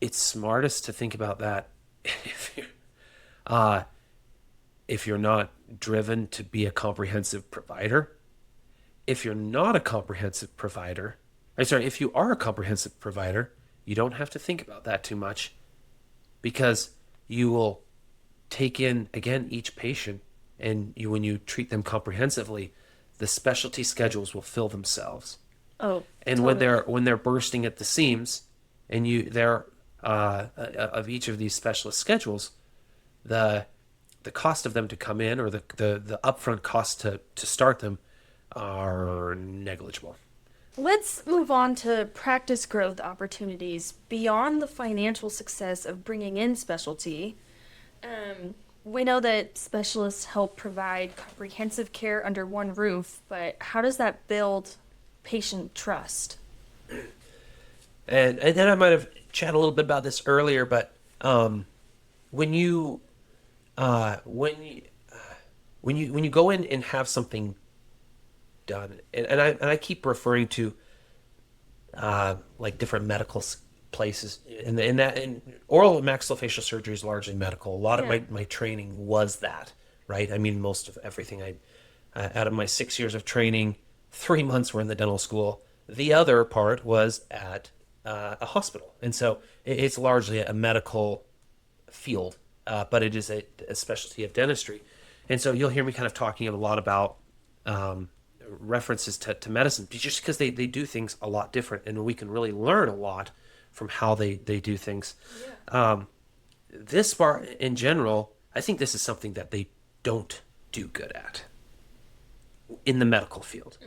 It's smartest to think about that if you're, if you're not driven to be a comprehensive provider. If you're not a comprehensive provider, if you are a comprehensive provider, you don't have to think about that too much, because you will take in again each patient, and when you treat them comprehensively, the specialty schedules will fill themselves. Oh, And totally. when they're bursting at the seams, and they're of each of these specialist schedules, the cost of them to come in, or the upfront cost to start them, are negligible. Let's move on to practice growth opportunities beyond the financial success of bringing in specialty. We know that specialists help provide comprehensive care under one roof, but how does that build patient trust? And then I might have chatted a little bit about this earlier, but when you uh, when you when you go in and have something done, and I keep referring to like different medical places, and oral and maxillofacial surgery is largely medical. A lot of Yeah. my training was that, right? I mean, most of everything out of my 6 years of training, 3 months were in the dental school. The other part was at a hospital, and so it's largely a medical field, but it is a specialty of dentistry. And so you'll hear me kind of talking a lot about references to medicine, just because they do things a lot different, and we can really learn a lot from how they do things. This part in general, I think this is something that they don't do good at in the medical field,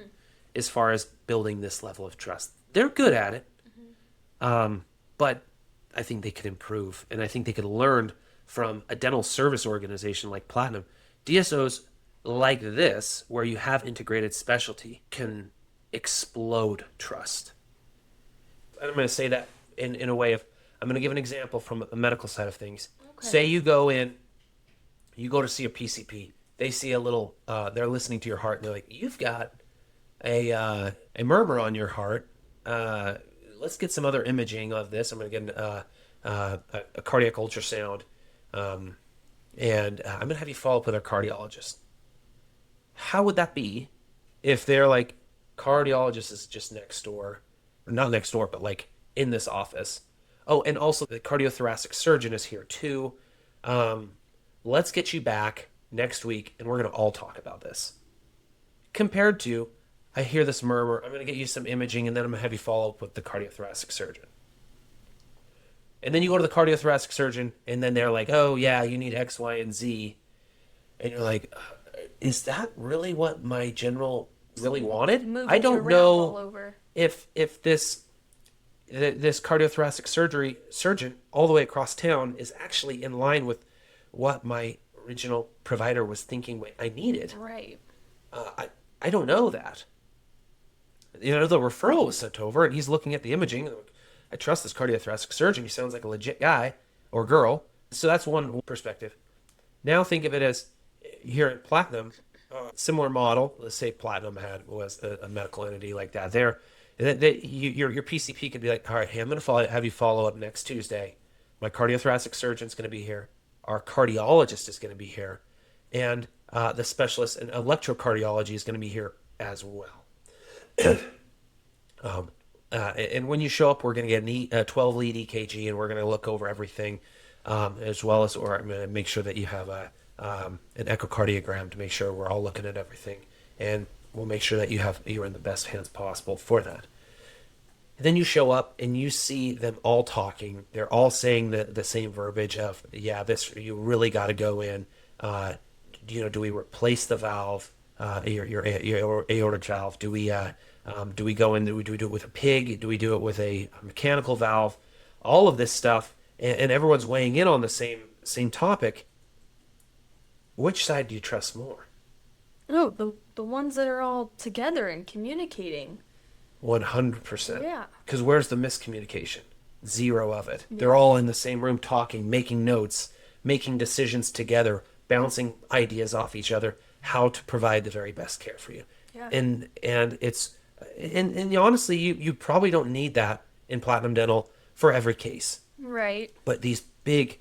as far as building this level of trust. They're good at it, but I think they could improve, and I think they could learn from a dental service organization like Platinum. DSOs like this, where you have integrated specialty, can explode trust. And I'm going to say that in a way of, I'm going to give an example from a medical side of things. Okay. Say you go in, you go to see a PCP. They see a little, they're listening to your heart, and they're like, "You've got a murmur on your heart. Let's get some other imaging of this. I'm going to get a cardiac ultrasound, and I'm going to have you follow up with our cardiologist." How would that be if they're like, cardiologist is just next door, or not next door, but like in this office? Oh, and also the cardiothoracic surgeon is here too. Let's get you back next week, and we're going to all talk about this. Compared to, I hear this murmur, I'm going to get you some imaging, and then I'm going to have you follow up with the cardiothoracic surgeon. And then you go to the cardiothoracic surgeon, and then they're like, "Oh, yeah, you need X, Y, and Z." And you're like, is that really what my general really wanted? Moving I you don't around all know over. if this cardiothoracic surgeon all the way across town is actually in line with what my original provider was thinking I needed. Right. I don't know that. The referral was sent over, and he's looking at the imaging. And I trust this cardiothoracic surgeon. He sounds like a legit guy or girl. So that's one perspective. Now think of it as here at Platinum, similar model. Let's say Platinum was a medical entity like that. Your PCP could be like, all right, hey, I'm going to have you follow up next Tuesday. My cardiothoracic surgeon's going to be here. Our cardiologist is going to be here. And the specialist in electrocardiology is going to be here as well. And when you show up, we're going to get a 12 lead EKG, and we're going to look over everything, as well as, or I'm going to make sure that you have an echocardiogram to make sure we're all looking at everything, and we'll make sure that you're in the best hands possible for that. And then you show up and you see them all talking. They're all saying the same verbiage of, yeah, this, you really got to go in. Do we replace the valve, your aortic valve? Do we go in? Do we do it with a pig? Do we do it with a mechanical valve? All of this stuff, and everyone's weighing in on the same topic. Which side do you trust more? No, the ones that are all together and communicating. 100%. Yeah. Because where's the miscommunication? Zero of it. Yeah. They're all in the same room talking, making notes, making decisions together, bouncing ideas off each other, how to provide the very best care for you. Yeah. And it's honestly, you probably don't need that in Platinum Dental for every case. Right. But these big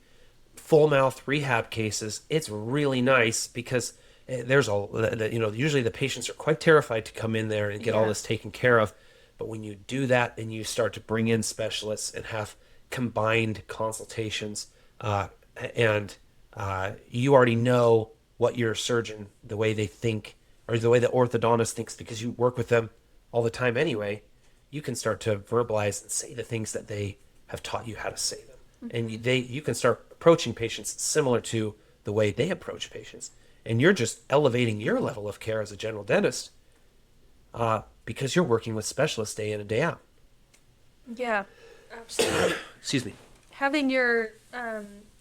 full mouth rehab cases, it's really nice because there's usually the patients are quite terrified to come in there and get all this taken care of. But when you do that and you start to bring in specialists and have combined consultations, and you already know what your surgeon, the way they think, or the way the orthodontist thinks, because you work with them all the time anyway, you can start to verbalize and say the things that they have taught you how to say them. Mm-hmm. And you can start approaching patients similar to the way they approach patients. And you're just elevating your level of care as a general dentist, because you're working with specialists day in and day out. Yeah, absolutely. Excuse me. Having your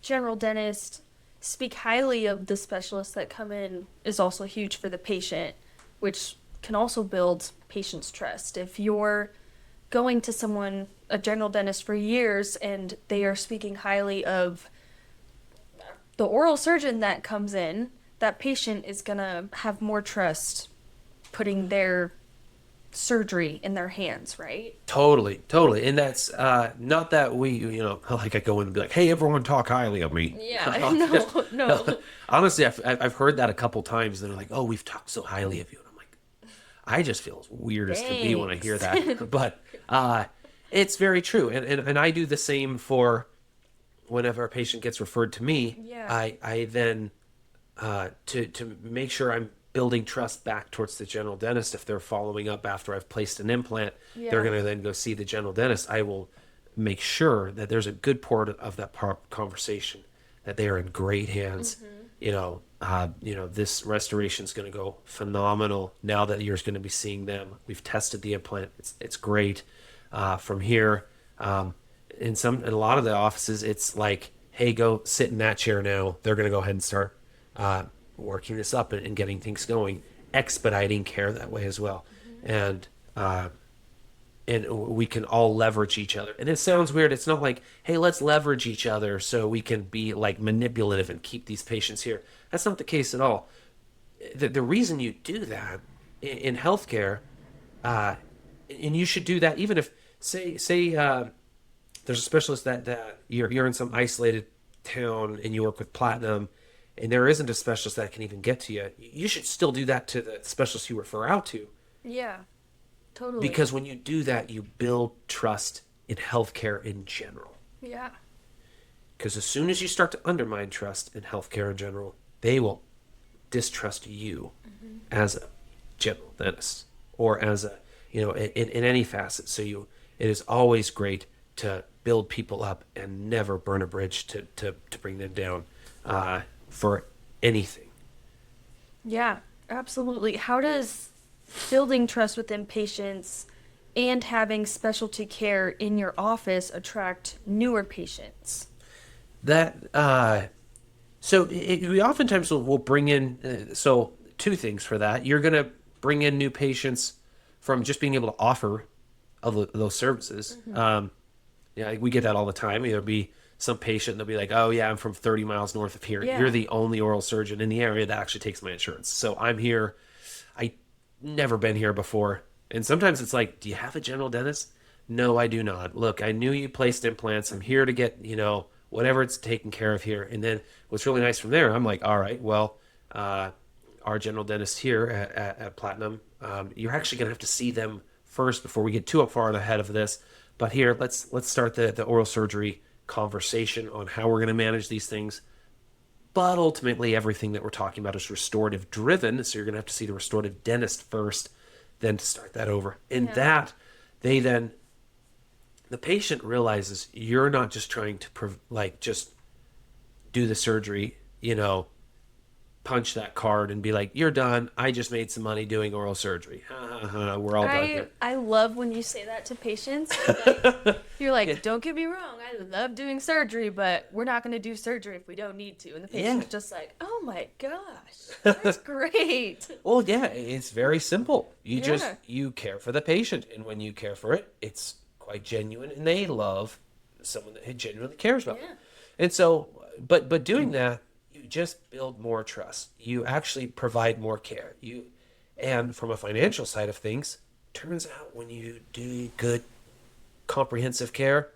general dentist speak highly of the specialists that come in is also huge for the patient, which can also build patients' trust. If you're going to someone, a general dentist, for years, and they are speaking highly of the oral surgeon that comes in, that patient is going to have more trust putting their surgery in their hands, right? Totally. And that's not that we, like I go in and be like, hey, everyone talk highly of me. Yeah, no. Honestly, I've heard that a couple times. They're like, oh, we've talked so highly of you. And I'm like, I just feel as weird as can be when I hear that. But it's very true. And I do the same for whenever a patient gets referred to me. Yeah. I then, to make sure I'm building trust back towards the general dentist, if they're following up after I've placed an implant, they're going to then go see the general dentist. I will make sure that there's a good part of that conversation, that they are in great hands. Mm-hmm. This restoration is going to go phenomenal now that you're going to be seeing them. We've tested the implant. It's great. From here, in a lot of the offices, it's like, hey, go sit in that chair now. They're going to go ahead and start working this up and getting things going, expediting care that way as well. Mm-hmm. And we can all leverage each other. And it sounds weird. It's not like, hey, let's leverage each other so we can be like manipulative and keep these patients here. That's not the case at all. The reason you do that in healthcare, and you should do that even if, say there's a specialist that you're in some isolated town and you work with Platinum, and there isn't a specialist that can even get to you, you should still do that to the specialist you refer out to. Yeah, totally. Because when you do that, you build trust in healthcare in general. Yeah. Because as soon as you start to undermine trust in healthcare in general, they will distrust you as a general dentist or as a, in any facet. So it is always great to build people up and never burn a bridge to bring them down. For anything. Yeah, absolutely. How does building trust within patients and having specialty care in your office attract newer patients? We oftentimes will bring in, so two things for that. You're going to bring in new patients from just being able to offer those services. Yeah, we get that all the time. There'll be some patient, they'll be like, oh yeah, I'm from 30 miles north of here. Yeah. You're the only oral surgeon in the area that actually takes my insurance. So I'm here. I never been here before. And sometimes it's like, do you have a general dentist? No, I do not. Look, I knew you placed implants. I'm here to get, whatever it's taken care of here. And then what's really nice from there, I'm like, all right, well, our general dentist here at Platinum, you're actually going to have to see them first before we get too far ahead of this. But here, let's start the oral surgery conversation on how we're going to manage these things. But ultimately, everything that we're talking about is restorative driven. So you're going to have to see the restorative dentist first, then to start that over. And that, the patient realizes you're not just trying to just do the surgery, punch that card and be like, you're done. I just made some money doing oral surgery. We're all done here. I love when you say that to patients. You're like, don't get me wrong, I love doing surgery, but we're not going to do surgery if we don't need to. And the patient's just like, oh my gosh, that's great. Well, yeah, it's very simple. You care for the patient. And when you care for it, it's quite genuine. And they love someone that genuinely cares about them. And so, but doing that, you just build more trust. You actually provide more care. And from a financial side of things, turns out when you do good comprehensive care,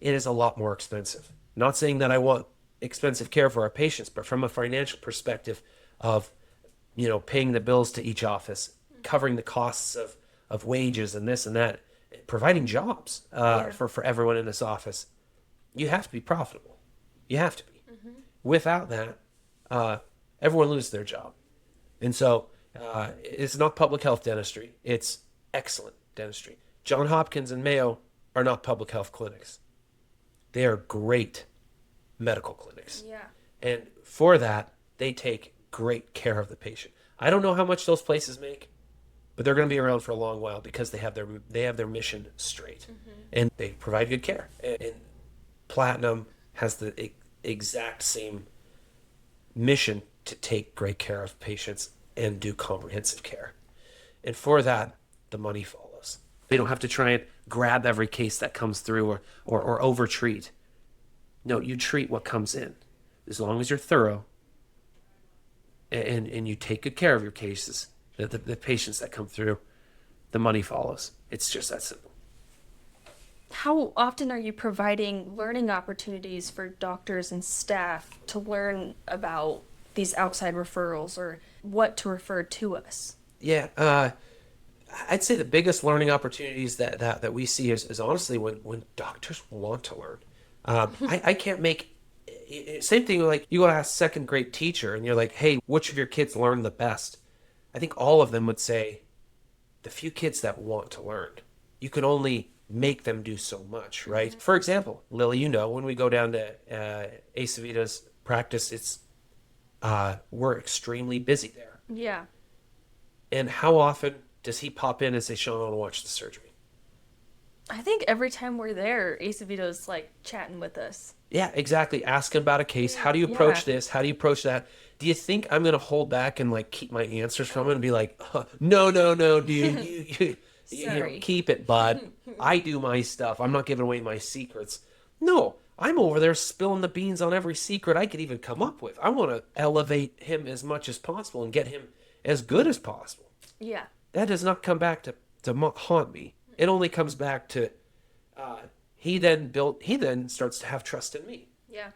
it is a lot more expensive. Not saying that I want expensive care for our patients, but from a financial perspective of, paying the bills to each office, covering the costs of wages and this and that, providing jobs for everyone in this office, you have to be profitable. You have to be. Without that, everyone loses their job. And so it's not public health dentistry. It's excellent dentistry. Johns Hopkins and Mayo are not public health clinics. They are great medical clinics. Yeah. And for that, they take great care of the patient. I don't know how much those places make, but they're going to be around for a long while because they have their mission straight. And they provide good care. And Platinum has the exact same mission to take great care of patients and do comprehensive care. And for that, the money follows. They don't have to try and grab every case that comes through or over-treat. No, you treat what comes in. As long as you're thorough and you take good care of your cases, the patients that come through, the money follows. It's just that simple. How often are you providing learning opportunities for doctors and staff to learn about these outside referrals or what to refer to us? Yeah, I'd say the biggest learning opportunities that we see is honestly when doctors want to learn. I can't make same thing like you go to ask second grade teacher and you're like, hey, which of your kids learn the best? I think all of them would say the few kids that want to learn. You can only make them do so much, right? For example, Lilly, when we go down to Acevita's practice, it's we're extremely busy there. Yeah. And how often does he pop in and say, Sean, I want to watch the surgery? I think every time we're there, Acevito's like chatting with us. Yeah, exactly. Asking about a case. How do you approach this? How do you approach that? Do you think I'm going to hold back and like keep my answers from him and be like, no, dude, you keep it, bud. I do my stuff. I'm not giving away my secrets. No, I'm over there spilling the beans on every secret I could even come up with. I want to elevate him as much as possible and get him as good as possible. Yeah. That does not come back to haunt me. It only comes back to he then starts to have trust in me. Yeah.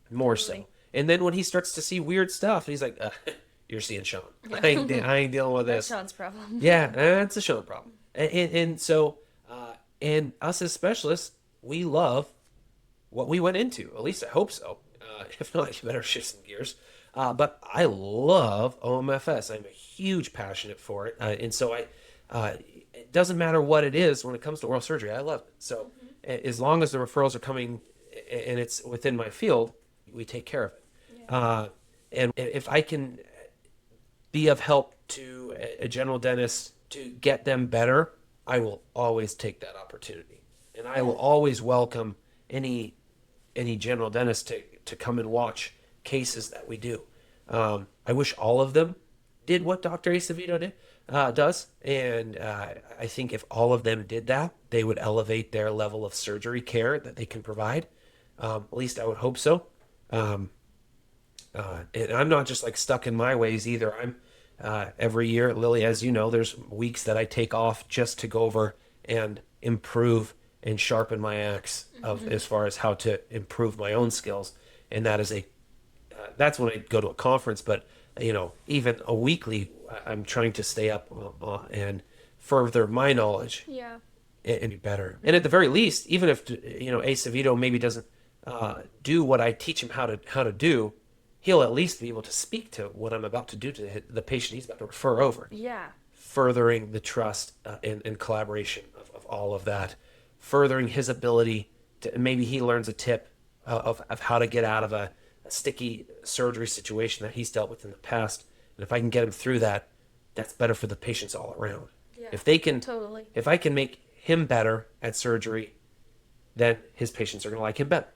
More so. And then when he starts to see weird stuff, he's like, you're seeing Sean. Yeah. I ain't dealing with this. That's Sean's problem. Yeah, that's a Sean problem. And so, and us as specialists, we love what we went into. At least I hope so. If not, you better shift some gears. But I love OMFS. I'm a huge passionate for it. And so it doesn't matter what it is when it comes to oral surgery. I love it. So as long as the referrals are coming and it's within my field, we take care of it. Yeah. And if I can be of help to a general dentist to get them better, I will always take that opportunity. And I will always welcome any general dentist to come and watch cases that we do. I wish all of them did what Dr. Acevedo does. And I think if all of them did that, they would elevate their level of surgery care that they can provide. At least I would hope so. And I'm not just like stuck in my ways either. I'm every year, Lily, as you know, there's weeks that I take off just to go over and improve and sharpen my axe of as far as how to improve my own skills. And that is that's when I go to a conference, but even a weekly, I'm trying to stay up and further my knowledge. Yeah. And be better. And at the very least, even if Acevedo maybe doesn't do what I teach him how to do, he'll at least be able to speak to what I'm about to do to the patient he's about to refer over. Yeah. Furthering the trust and collaboration of all of that, furthering his ability to, maybe he learns a tip of how to get out of a sticky surgery situation that he's dealt with in the past. And if I can get him through that, that's better for the patients all around. Yeah. Totally. If I can make him better at surgery, then his patients are going to like him better.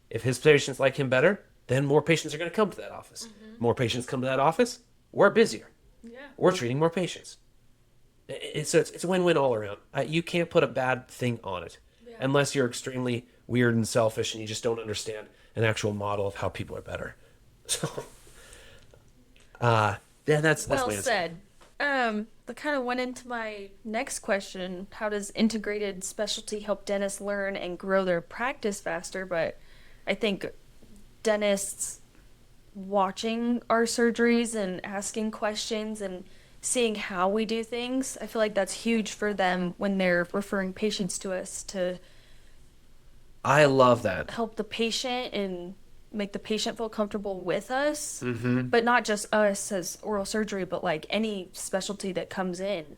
If his patients like him better, then more patients are going to come to that office. More patients come to that office, we're busier. Yeah. We're treating more patients. It's a win-win all around. You can't put a bad thing on it unless you're extremely weird and selfish and you just don't understand an actual model of how people are better. So, that's well my answer. said. That kind of went into my next question. How does integrated specialty help dentists learn and grow their practice faster? But I think dentists watching our surgeries and asking questions and seeing how we do things, I feel like that's huge for them when they're referring patients to us to I love that. help the patient and make the patient feel comfortable with us. Mm-hmm. But not just us as oral surgery, but like any specialty that comes in.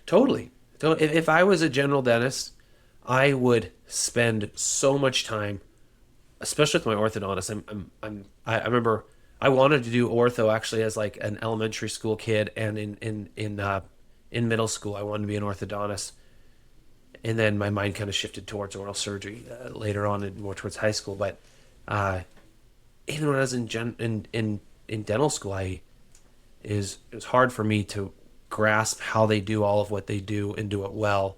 Totally. If I was a general dentist, I would spend so much time, especially with my orthodontist. I remember I wanted to do ortho actually as like an elementary school kid, and in middle school I wanted to be an orthodontist, and then my mind kind of shifted towards oral surgery later on and more towards high school. But even when I was in dental school, it was hard for me to grasp how they do all of what they do and do it well.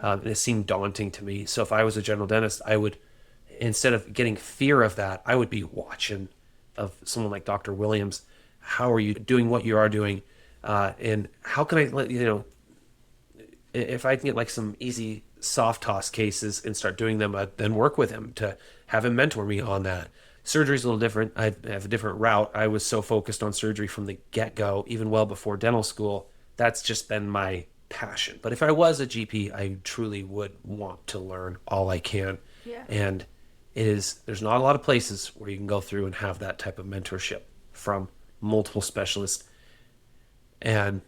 And it seemed daunting to me. So if I was a general dentist, I would, instead of getting fear of that, I would be watching of someone like Dr. Williams. How are you doing what you are doing? And how can I let if I can get like some easy soft toss cases and start doing them, then work with him to have him mentor me on that. Surgery's a little different. I have a different route. I was so focused on surgery from the get-go, even well before dental school. That's just been my passion. But if I was a GP, I truly would want to learn all I can. Yeah. And there's not a lot of places where you can go through and have that type of mentorship from multiple specialists. And,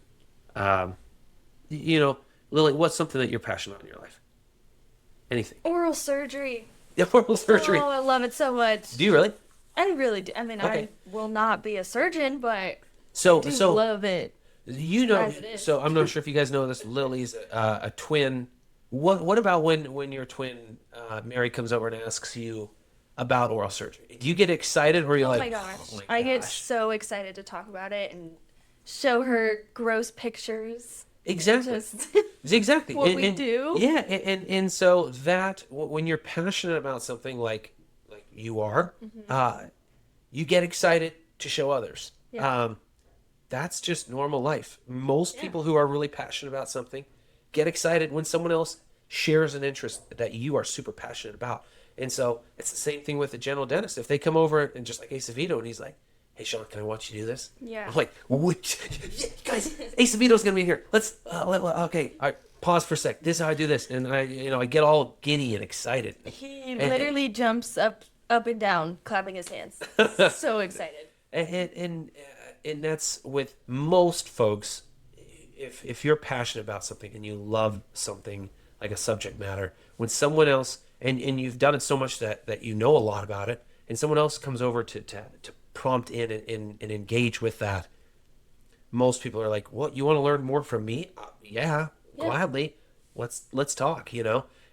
Lily, what's something that you're passionate about in your life? Anything? Oral surgery. Yeah, oral surgery. Oh, I love it so much. Do you really? I really do. I mean, Okay. I will not be a surgeon, but I So love it. As it is. So I'm not sure if you guys know this. Lily's a twin. What about when your twin Mary comes over and asks you about oral surgery? Do you get excited, or are you Oh like, my gosh. oh my I get gosh. so excited to talk about it and show her gross pictures. Exactly. Just Exactly. what we do. Yeah, and so that when you're passionate about something like you are, you get excited to show others. Yeah. That's just normal life. Most people who are really passionate about something get excited when someone else shares an interest that you are super passionate about. And so it's the same thing with a general dentist. If they come over and just like Acevedo and he's like, hey, Sean, can I watch you do this? Yeah. I'm like, guys, Acevedo's going to be here. Let's, okay, all right, pause for a sec. This is how I do this. And I get all giddy and excited. He literally jumps up and down, clapping his hands. So excited. And that's with most folks. If you're passionate about something and you love something like a subject matter, when someone else, and you've done it so much that you know a lot about it, and someone else comes over to prompt in and engage with that, most people are like, what, you want to learn more from me? Yeah, gladly. Let's talk,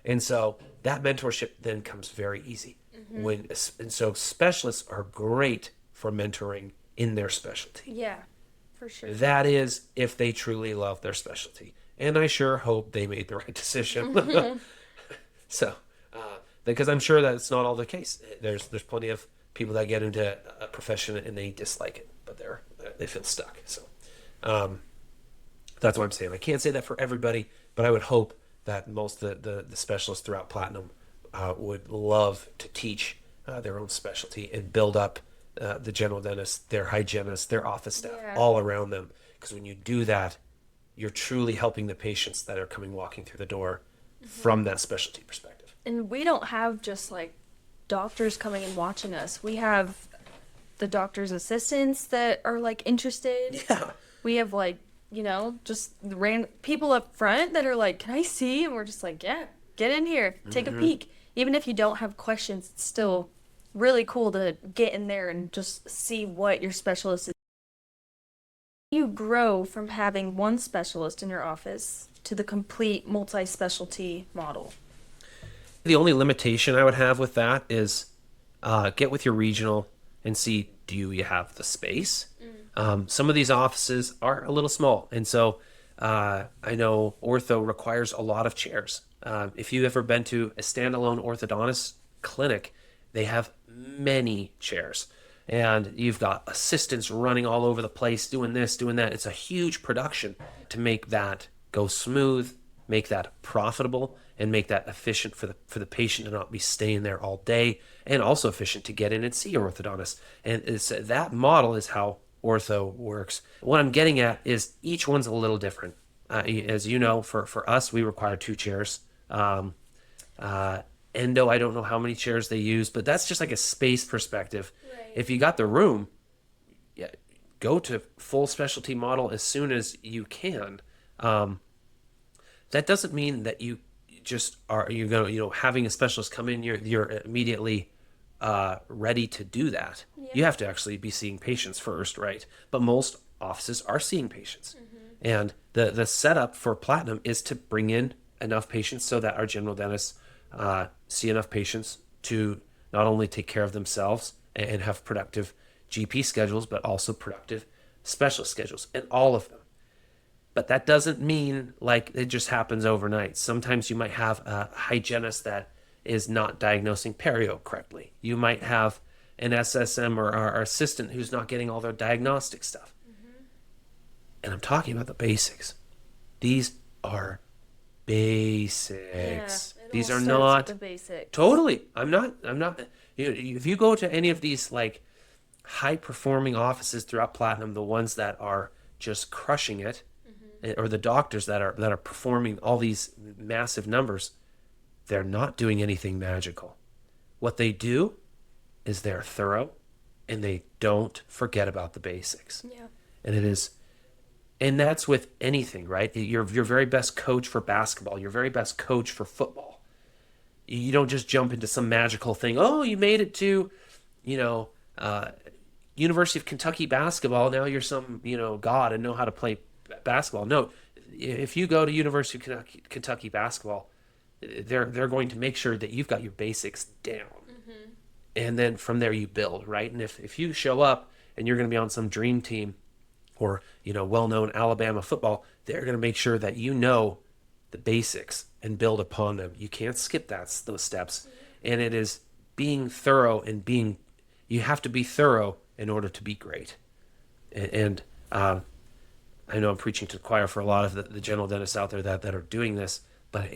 And so that mentorship then comes very easy. And so specialists are great for mentoring in their specialty. Yeah, For sure. That is if they truly love their specialty. And I sure hope they made the right decision. So, because I'm sure that's not all the case. There's plenty of people that get into a profession and they dislike it, but they feel stuck. So, that's what I'm saying. I can't say that for everybody, but I would hope that most of the specialists throughout Platinum would love to teach their own specialty and build up the general dentist, their hygienists, their office staff, all around them. Because when you do that, you're truly helping the patients that are walking through the door from that specialty perspective. And we don't have just like doctors coming and watching us. We have the doctor's assistants that are like interested. Yeah. We have like, just random people up front that are like, can I see? And we're just like, yeah, get in here, take a peek. Even if you don't have questions, it's still really cool to get in there and just see what your specialist is. You grow from having one specialist in your office to the complete multi-specialty model. The only limitation I would have with that is get with your regional and see, do you have the space? Some of these offices are a little small, and so I know ortho requires a lot of chairs. If you've ever been to a standalone orthodontist clinic, they have many chairs. And you've got assistants running all over the place, doing this, doing that. It's a huge production to make that go smooth, make that profitable, and make that efficient for the patient to not be staying there all day, and also efficient to get in and see your orthodontist. And that model is how ortho works. What I'm getting at is each one's a little different. As you know, for us, we require 2 chairs. Endo, I don't know how many chairs they use, but that's just like a space perspective. Right. If you got the room, go to full specialty model as soon as you can. That doesn't mean that you just are having a specialist come in, you're immediately ready to do that. Yeah. You have to actually be seeing patients first, right? But most offices are seeing patients. And the setup for Platinum is to bring in enough patients so that our general dentists see enough patients to not only take care of themselves and have productive GP schedules, but also productive specialist schedules, and all of them. But that doesn't mean like it just happens overnight. Sometimes you might have a hygienist that is not diagnosing perio correctly. You might have an SSM or our assistant who's not getting all their diagnostic stuff. And I'm talking about the basics. These are basics. Yeah, these are not the basics. Totally. I'm not if you go to any of these like high performing offices throughout Platinum, the ones that are just crushing it, or the doctors that are performing all these massive numbers, they're not doing anything magical. What they do is they're thorough and they don't forget about the basics. Yeah. And that's with anything, right? Your very best coach for basketball, your very best coach for football. You don't just jump into some magical thing. Oh, you made it to, University of Kentucky basketball. Now you're some, god and know how to play basketball. No, if you go to University of Kentucky basketball, they're going to make sure that you've got your basics down. And then from there you build, right? And if you show up and you're going to be on some dream team or, well-known Alabama football, they're going to make sure that you know the basics and build upon them. You can't skip those steps. And it is being thorough and you have to be thorough in order to be great. And I know I'm preaching to the choir for a lot of the general dentists out there that are doing this, but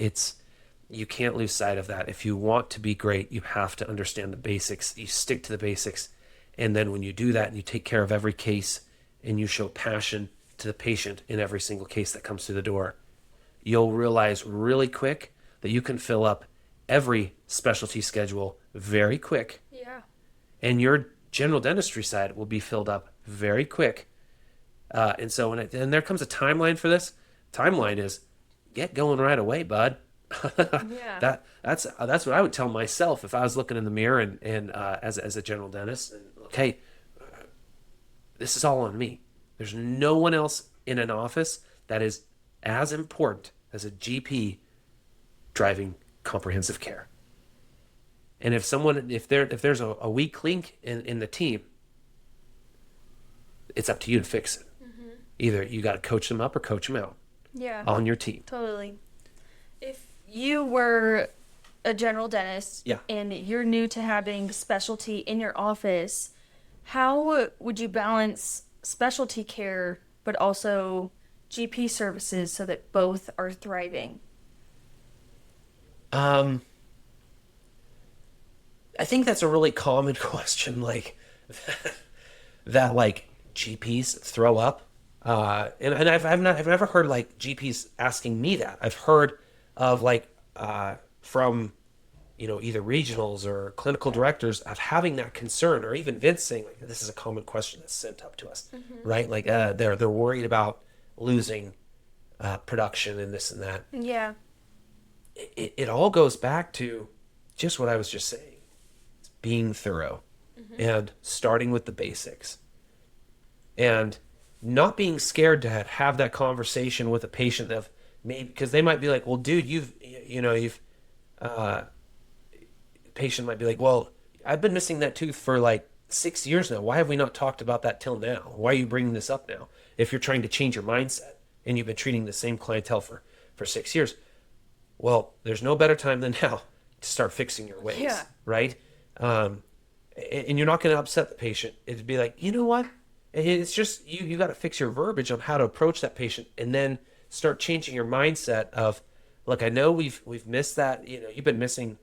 you can't lose sight of that. If you want to be great, you have to understand the basics. You stick to the basics. And then when you do that and you take care of every case and you show passion to the patient in every single case that comes through the door, you'll realize really quick that you can fill up every specialty schedule very quick. Yeah. And your general dentistry side will be filled up very quick. And so and there comes a timeline for this. Timeline is get going right away, bud. Yeah. That's what I would tell myself if I was looking in the mirror and as a general dentist. And, okay, this is all on me. There's no one else in an office that is as important as a GP driving comprehensive care. And if there's a weak link in the team, it's up to you to fix it. Either you got to coach them up or coach them out Yeah. on your team. Totally. If you were a general dentist Yeah. and you're new to having specialty in your office, how would you balance specialty care but also GP services so that both are thriving? I think that's a really common question, like that like GPs throw up. And I've never heard like GPs asking me that. I've heard of like from either regionals or clinical directors of having that concern, or even Vince saying like this is a common question that's sent up to us, right? Like they're worried about losing production and this and that. Yeah. It all goes back to just what I was just saying. It's being thorough and starting with the basics and not being scared to have that conversation with a patient of maybe, because they might be like, well, dude, patient might be like, well, I've been missing that tooth for like 6 years now. Why have we not talked about that till now? Why are you bringing this up now? If you're trying to change your mindset and you've been treating the same clientele for 6 years, well, there's no better time than now to start fixing your ways, right? And you're not going to upset the patient. It'd be like, you know what? It's just you got to fix your verbiage on how to approach that patient, and then start changing your mindset of, look, I know we've missed that. You've been missing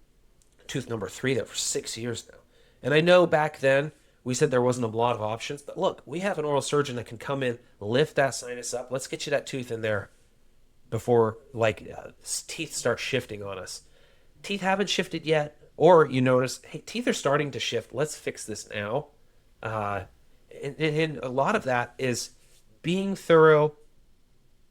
tooth number 3 there for 6 years now, and I know back then we said there wasn't a lot of options, but look, we have an oral surgeon that can come in, lift that sinus up. Let's get you that tooth in there before teeth start shifting on us. Teeth haven't shifted yet, or you notice, hey, teeth are starting to shift. Let's fix this now. And a lot of that is being thorough,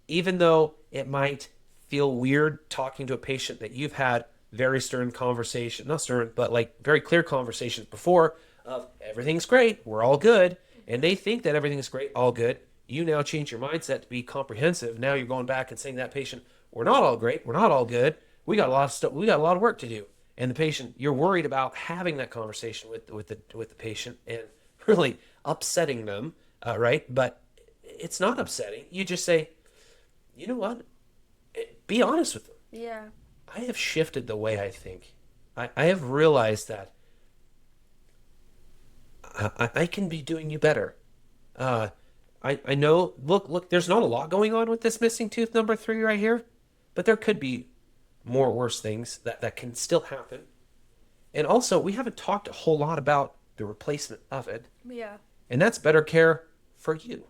even though it might feel weird talking to a patient that you've had very stern conversation, not stern, but like very clear conversations before of everything's great, we're all good. And they think that everything's great, all good. You now change your mindset to be comprehensive. Now you're going back and saying to that patient, we're not all great, we're not all good. We got a lot of stuff, we got a lot of work to do. And the patient, you're worried about having that conversation with the patient and really upsetting them, right? But it's not upsetting. You just say, you know what? Be honest with them. Yeah. I have shifted the way I think. I have realized that I can be doing you better. I know, look, there's not a lot going on with this missing tooth number 3 right here, but there could be more worse things that can still happen. And also, we haven't talked a whole lot about the replacement of it. Yeah. And that's better care for you.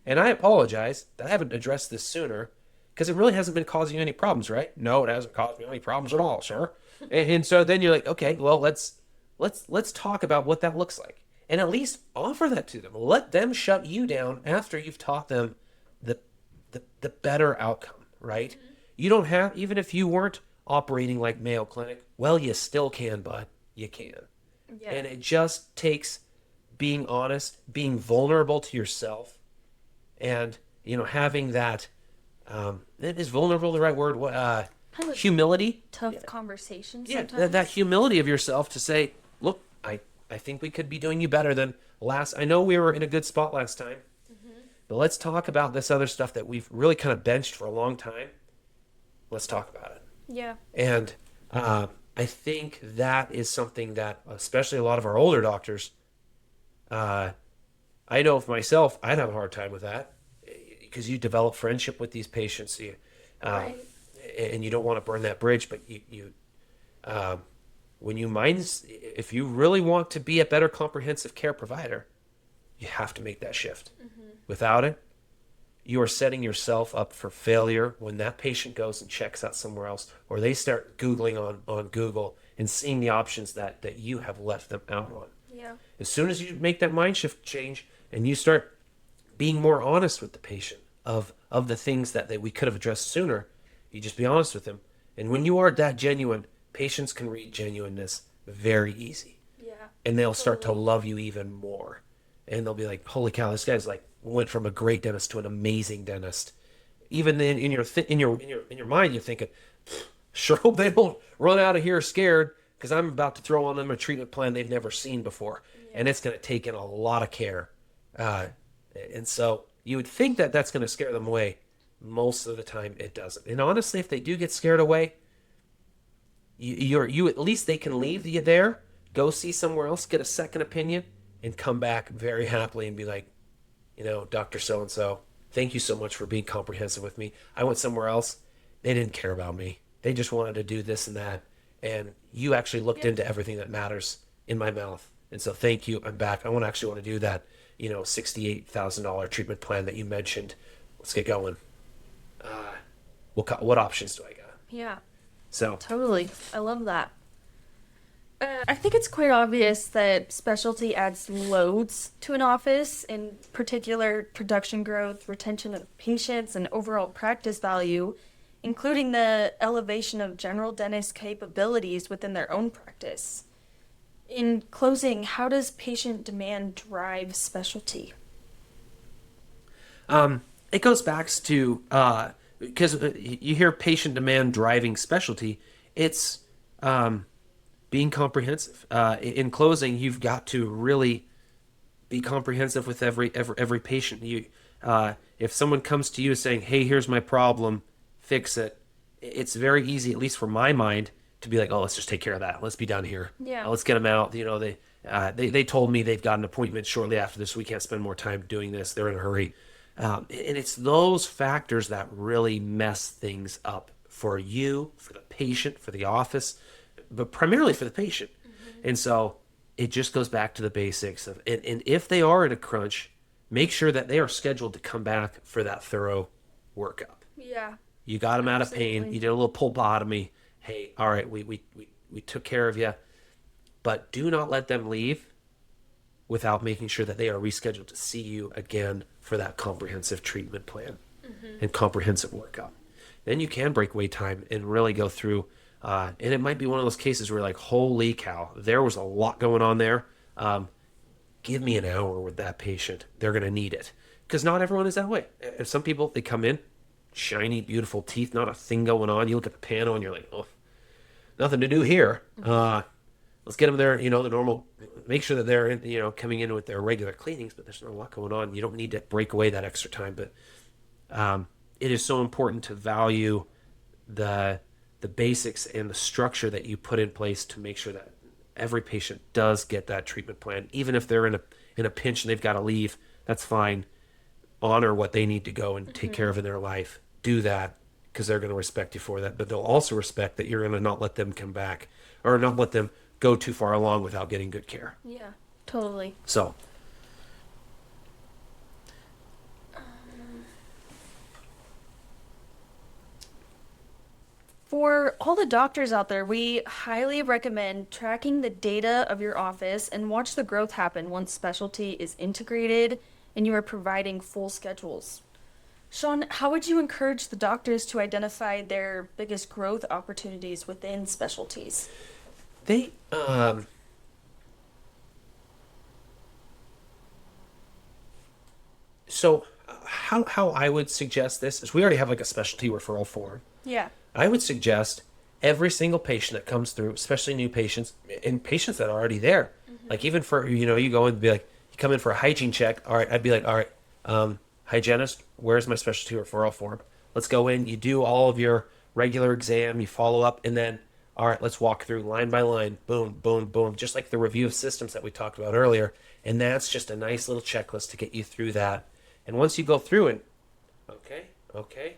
And I apologize that I haven't addressed this sooner, because it really hasn't been causing you any problems, right? No, it hasn't caused me any problems at all, sir. And so then you're like, okay, well, let's talk about what that looks like. And at least offer that to them. Let them shut you down after you've taught them the better outcome, right? Mm-hmm. You don't have, even if you weren't operating like Mayo Clinic, well, you still can, bud. You can. Yeah. And it just takes being honest, being vulnerable to yourself, and, having that, is vulnerable the right word? Kind of humility. Tough conversation sometimes. Yeah, that humility of yourself to say, look, I think we could be doing you better than last. I know we were in a good spot last time, but let's talk about this other stuff that we've really kind of benched for a long time. Let's talk about it. Yeah. And I think that is something that, especially a lot of our older doctors, I know for myself, I'd have a hard time with that, because you develop friendship with these patients, right. And you don't want to burn that bridge, but if you really want to be a better comprehensive care provider, you have to make that shift. Mm-hmm. Without it, you are setting yourself up for failure when that patient goes and checks out somewhere else, or they start Googling on Google and seeing the options that you have left them out on. Yeah. As soon as you make that mind shift change and you start being more honest with the patient of the things that we could have addressed sooner, you just be honest with them. And when you are that genuine, patients can read genuineness very easy. Yeah. And they'll start to love you even more. And they'll be like, holy cow, this guy's like went from a great dentist to an amazing dentist. Even then in your mind, you're thinking, sure hope they don't run out of here scared, because I'm about to throw on them a treatment plan they've never seen before. Yeah. And it's going to take in a lot of care. And so You would think that that's going to scare them away. Most of the time, it doesn't. And honestly, if they do get scared away, you at least they can leave you there, go see somewhere else, get a second opinion, and come back very happily and be like, Dr. So-and-so, thank you so much for being comprehensive with me. I went somewhere else. They didn't care about me. They just wanted to do this and that. And you actually looked into everything that matters in my mouth. And so thank you. I'm back. I want to do that, $68,000 treatment plan that you mentioned. Let's get going. What options do I got? Yeah. So Totally. I love that. I think it's quite obvious that specialty adds loads to an office, in particular production growth, retention of patients, and overall practice value, including the elevation of general dentist capabilities within their own practice. In closing, how does patient demand drive specialty? It goes back to because you hear patient demand driving specialty. It's being comprehensive. In closing, you've got to really be comprehensive with every patient. If someone comes to you saying, "Hey, here's my problem, fix it," it's very easy, at least for my mind, to be like, "Oh, let's just take care of that. Let's be done here. Yeah. Let's get them out." They told me they've got an appointment shortly after this. We can't spend more time doing this. They're in a hurry. And it's those factors that really mess things up for you, for the patient, for the office, but primarily for the patient. Mm-hmm. And so it just goes back to the basics of, and if they are in a crunch, make sure that they are scheduled to come back for that thorough workup. Yeah. You got them out of pain. You did a little pulpotomy. Hey, all right, we took care of you, but do not let them leave without making sure that they are rescheduled to see you again for that comprehensive treatment plan and comprehensive workup. Then you can break wait time and really go through. And it might be one of those cases where like, holy cow, there was a lot going on there. Give me an hour with that patient. They're going to need it. Because not everyone is that way. And some people, they come in, shiny, beautiful teeth, not a thing going on. You look at the panel and you're like, oh, nothing to do here. Let's get them there, the normal, make sure that they're, coming in with their regular cleanings, but there's not a lot going on. You don't need to break away that extra time. But it is so important to value the basics and the structure that you put in place to make sure that every patient does get that treatment plan. Even if they're in a pinch and they've got to leave, that's fine. Honor what they need to go and take care of in their life. Do that because they're going to respect you for that. But they'll also respect that you're going to not let them come back or not let them go too far along without getting good care. Yeah, totally. So for all the doctors out there, we highly recommend tracking the data of your office and watch the growth happen once specialty is integrated and you are providing full schedules. Sean, how would you encourage the doctors to identify their biggest growth opportunities within specialties? they so how I would suggest this is we already have like a specialty referral form. Yeah. I would suggest every single patient that comes through, especially new patients and patients that are already there, like even for, you go and be like, you come in for a hygiene check. All right. I'd be like, all right, hygienist, where's my specialty referral form? Let's go in. You do all of your regular exam, you follow up, and then, all right, let's walk through line by line. Boom, boom, boom. Just like the review of systems that we talked about earlier. And that's just a nice little checklist to get you through that. And once you go through it, okay.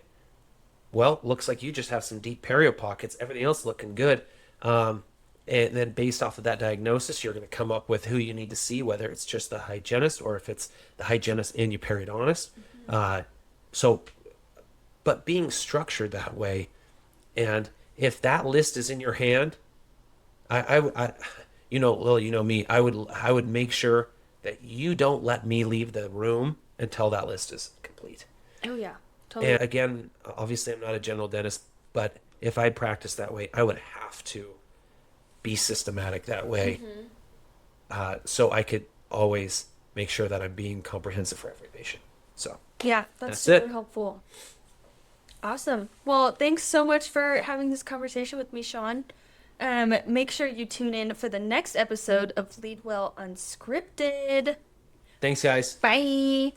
Well, looks like you just have some deep perio pockets. Everything else looking good. And then based off of that diagnosis, you're going to come up with who you need to see, whether it's just the hygienist or if it's the hygienist and your periodontist. But being structured that way, and if that list is in your hand, Lily, you know me, I would make sure that you don't let me leave the room until that list is complete. Oh, yeah. Totally. And again, obviously I'm not a general dentist, but if I practiced that way, I would have to be systematic that way. So I could always make sure that I'm being comprehensive for every patient. So Yeah, that's That's super it. helpful. Awesome. Well, thanks so much for having this conversation with me, Sean. Make sure you tune in for the next episode of Lead Well Unscripted. Thanks, guys. Bye.